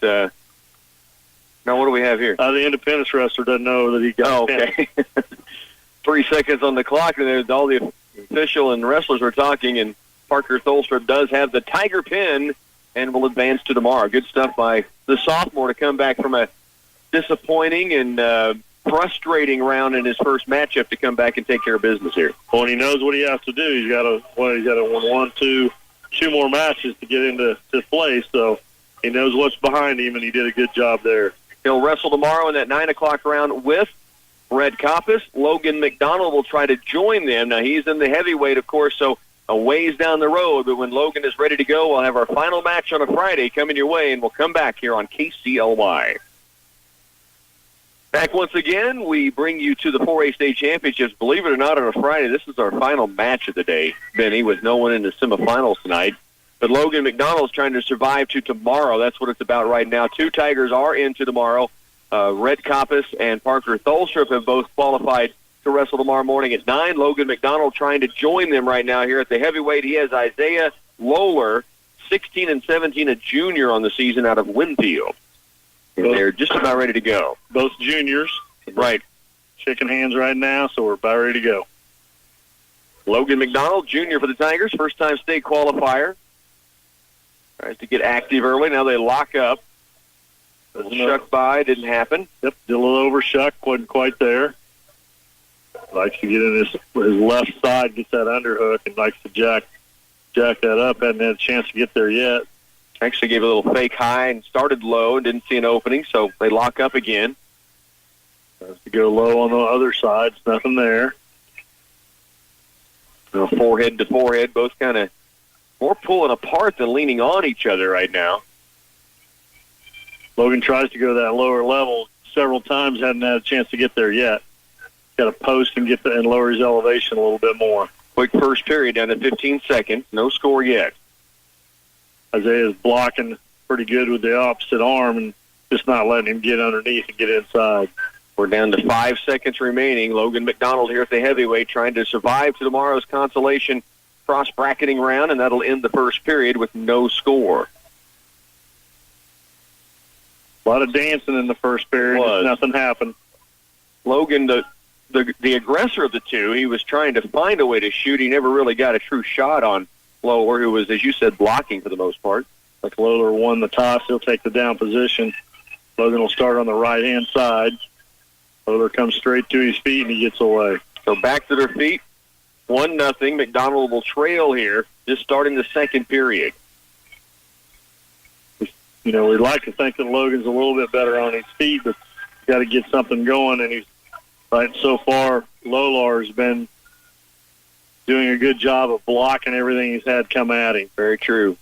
now what do we have here? The independence wrestler doesn't know that he got okay. 3 seconds on the clock, and all the official and wrestlers are talking, and Parker Tholstrup does have the Tiger pin and will advance to tomorrow. Good stuff by the sophomore to come back from a disappointing and frustrating round in his first matchup to come back and take care of business here. Well, and he knows what he has to do. He's got to two more matches to get into play, so he knows what's behind him, and he did a good job there. He'll wrestle tomorrow in that 9 o'clock round with Red Coppice. Logan McDonald will try to join them. Now, he's in the heavyweight, of course, so a ways down the road, but when Logan is ready to go, we'll have our final match on a Friday coming your way, and we'll come back here on KCLY. Back once again, we bring you to the 4A State Championships. Believe it or not, on a Friday, this is our final match of the day, Benny, with no one in the semifinals tonight. But Logan McDonald's trying to survive to tomorrow. That's what it's about right now. 2 Tigers are into tomorrow. Red Coppice and Parker Tholstrup have both qualified to wrestle tomorrow morning at 9. Logan McDonald trying to join them right now here at the heavyweight. He has Isaiah Lowler, 16 and 17, a junior on the season out of Winfield. And they're just about ready to go. Both juniors. Right. Shaking hands right now, so we're about ready to go. Logan McDonald, junior for the Tigers, first-time state qualifier. Tries to get active early. Now they lock up. Shuck by, didn't happen. Yep, did a little overshuck, wasn't quite there. Likes to get in his left side, gets that underhook, and likes to jack that up. Hadn't had a chance to get there yet. Actually gave a little fake high and started low and didn't see an opening, so they lock up again. Tries to go low on the other side. Nothing there. Forehead to forehead, both kind of more pulling apart than leaning on each other right now. Logan tries to go to that lower level several times, hadn't had a chance to get there yet. Got to post and and lower his elevation a little bit more. Quick first period down to 15 seconds. No score yet. Isaiah's blocking pretty good with the opposite arm and just not letting him get underneath and get inside. We're down to 5 seconds remaining. Logan McDonald here at the heavyweight trying to survive to tomorrow's consolation cross-bracketing round, and that'll end the first period with no score. A lot of dancing in the first period. Nothing happened. Logan, the aggressor of the two, he was trying to find a way to shoot. He never really got a true shot on Lowler, who was, as you said, blocking for the most part. Like Lowler won the toss, he'll take the down position. Logan will start on the right-hand side. Lowler comes straight to his feet, and he gets away. So back to their feet, 1-0. McDonald will trail here, just starting the second period. You know, we'd like to think that Logan's a little bit better on his feet, but he's got to get something going, and he's right so far. Lowler has been doing a good job of blocking everything he's had come at him. Very true.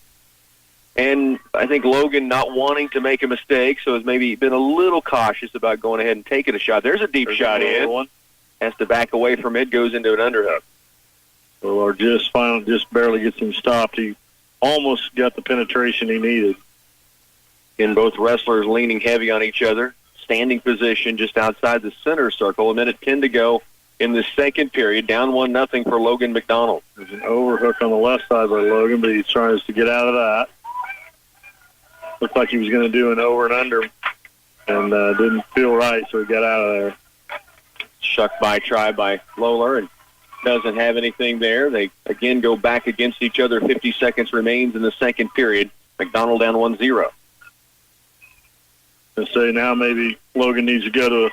And I think Logan not wanting to make a mistake, so has maybe been a little cautious about going ahead and taking a shot. There's a deep shot in. One. Has to back away from it, goes into an underhook. Lowler just barely gets him stopped. He almost got the penetration he needed. And both wrestlers leaning heavy on each other. Standing position just outside the center circle. 1:10 to go in the second period. Down 1-0 for Logan McDonald. There's an overhook on the left side by Logan, but he tries to get out of that. Looked like he was going to do an over and under, and didn't feel right, so he got out of there. Shuck by try by Lowler, and doesn't have anything there. They again go back against each other. 50 seconds remains in the second period. McDonald down 1-0. And say now maybe Logan needs to go to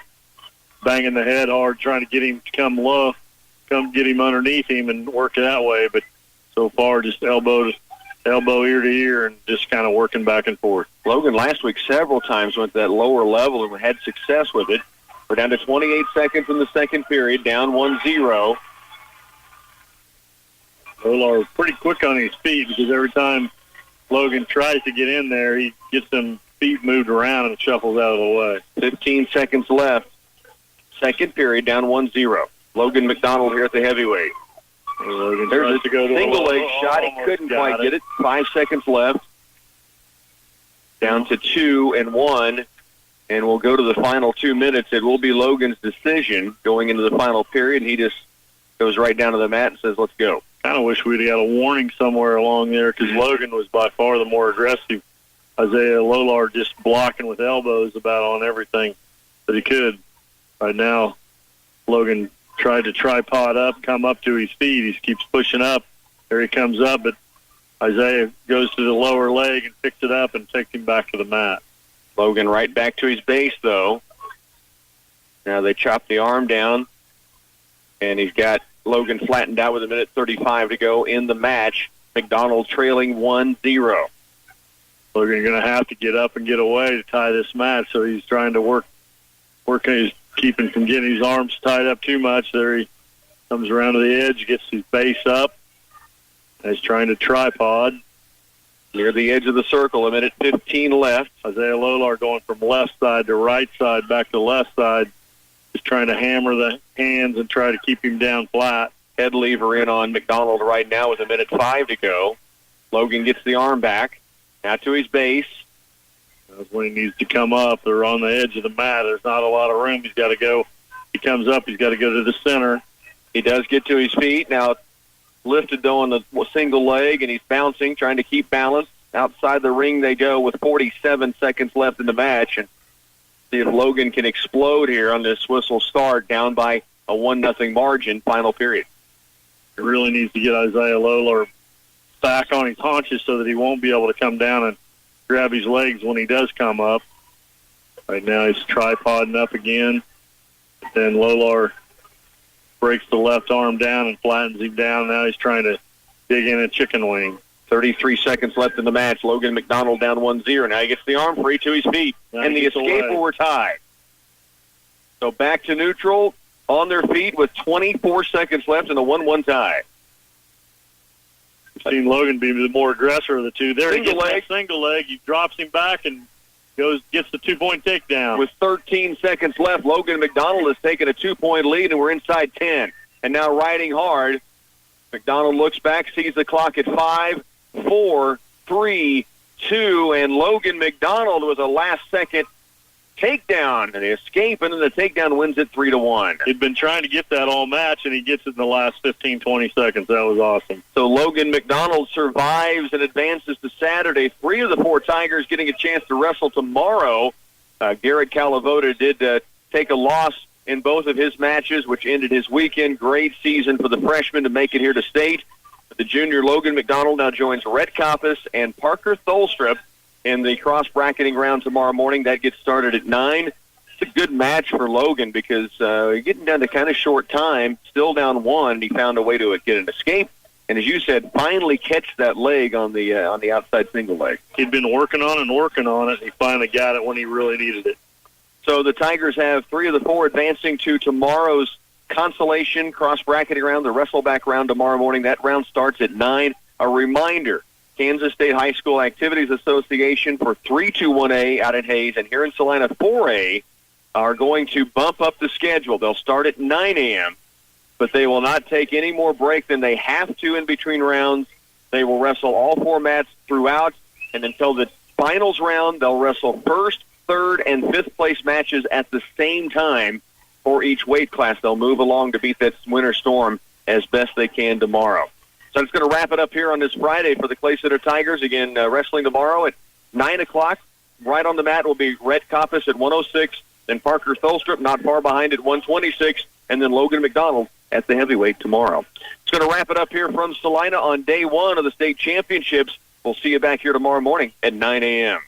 banging the head hard, trying to get him to come low, come get him underneath him and work it that way. But so far, just elbow ear to ear and just kind of working back and forth. Logan last week several times went to that lower level and had success with it. We're down to 28 seconds in the second period, down 1-0. Lowler pretty quick on his feet because every time Logan tries to get in there, he gets them feet moved around and shuffles out of the way. 15 seconds left. Second period, down 1-0. Logan McDonald here at the heavyweight. Logan There's a to go to single leg shot. He couldn't quite get it. 5 seconds left. Down to 2-1. And we'll go to the final 2 minutes. It will be Logan's decision going into the final period. And he just goes right down to the mat and says, let's go. kind of wish we'd got a warning somewhere along there because Logan was by far the more aggressive. Isaiah Lolar just blocking with elbows about on everything that he could. Right now, Logan tried to tripod up, come up to his feet. He keeps pushing up. There he comes up, but Isaiah goes to the lower leg and picks it up and takes him back to the mat. Logan right back to his base, though. Now they chop the arm down, and he's got Logan flattened out with 1:35 to go in the match. McDonald trailing 1-0. Logan going to have to get up and get away to tie this match, so he's trying to work. He's keeping from getting his arms tied up too much. There he comes around to the edge, gets his base up, and he's trying to tripod. Near the edge of the circle, 1:15 left. Isaiah Lolar going from left side to right side, back to left side, just trying to hammer the hands and try to keep him down flat. Head lever in on McDonald right now with 1:05 to go. Logan gets the arm back. Now to his base. That's when he needs to come up. They're on the edge of the mat. There's not a lot of room. He's got to go. He comes up. He's got to go to the center. He does get to his feet. Now lifted, though, on the single leg, and he's bouncing, trying to keep balance. Outside the ring they go with 47 seconds left in the match. And see if Logan can explode here on this whistle start, down by a 1-0 margin, final period. He really needs to get Isaiah Lolar back on his haunches so that he won't be able to come down and grab his legs when he does come up. Right now he's tripoding up again. Then Lolar breaks the left arm down and flattens him down. Now he's trying to dig in a chicken wing. 33 seconds left in the match. Logan McDonald down 1-0. Now he gets the arm free to his feet. Now and the escaper were tied. So back to neutral, on their feet with 24 seconds left in a 1-1 tie. I've seen Logan be the more aggressor of the two. There Single he gets leg. that single leg. He drops him back and gets the 2-point takedown. With 13 seconds left, Logan McDonald has taken a 2-point lead, and we're inside 10. And now riding hard. McDonald looks back, sees the clock at 5, 4, 3, 2, and Logan McDonald with a last-second takedown and escape, and then the takedown wins it 3-1. He'd been trying to get that all match, and he gets it in the last 15, 20 seconds. That was awesome. So Logan McDonald survives and advances to Saturday. 3 of the 4 Tigers getting a chance to wrestle tomorrow. Garrett Calavoda did take a loss in both of his matches, which ended his weekend. Great season for the freshman to make it here to state. The junior Logan McDonald now joins Rhett Coppice and Parker Tholstrup in the cross-bracketing round tomorrow morning. That gets started at 9. It's a good match for Logan because getting down to kind of short time, still down 1, he found a way to get an escape. And as you said, finally catch that leg on the outside single leg. He'd been working on it. He finally got it when he really needed it. So the Tigers have 3 of the 4 advancing to tomorrow's consolation cross-bracketing round, the wrestleback round tomorrow morning. That round starts at 9. A reminder, Kansas State High School Activities Association for 321A out in Hayes and here in Salina 4A are going to bump up the schedule. They'll start at 9 a.m., but they will not take any more break than they have to in between rounds. They will wrestle all 4 mats throughout, and until the finals round, they'll wrestle first, third, and fifth place matches at the same time for each weight class. They'll move along to beat that winter storm as best they can tomorrow. So it's going to wrap it up here on this Friday for the Clay Center Tigers. Again, wrestling tomorrow at 9 o'clock. Right on the mat will be Rhett Coppice at 106, then Parker Tholstrup not far behind at 126, and then Logan McDonald at the heavyweight tomorrow. It's going to wrap it up here from Salina on day 1 of the state championships. We'll see you back here tomorrow morning at 9 a.m.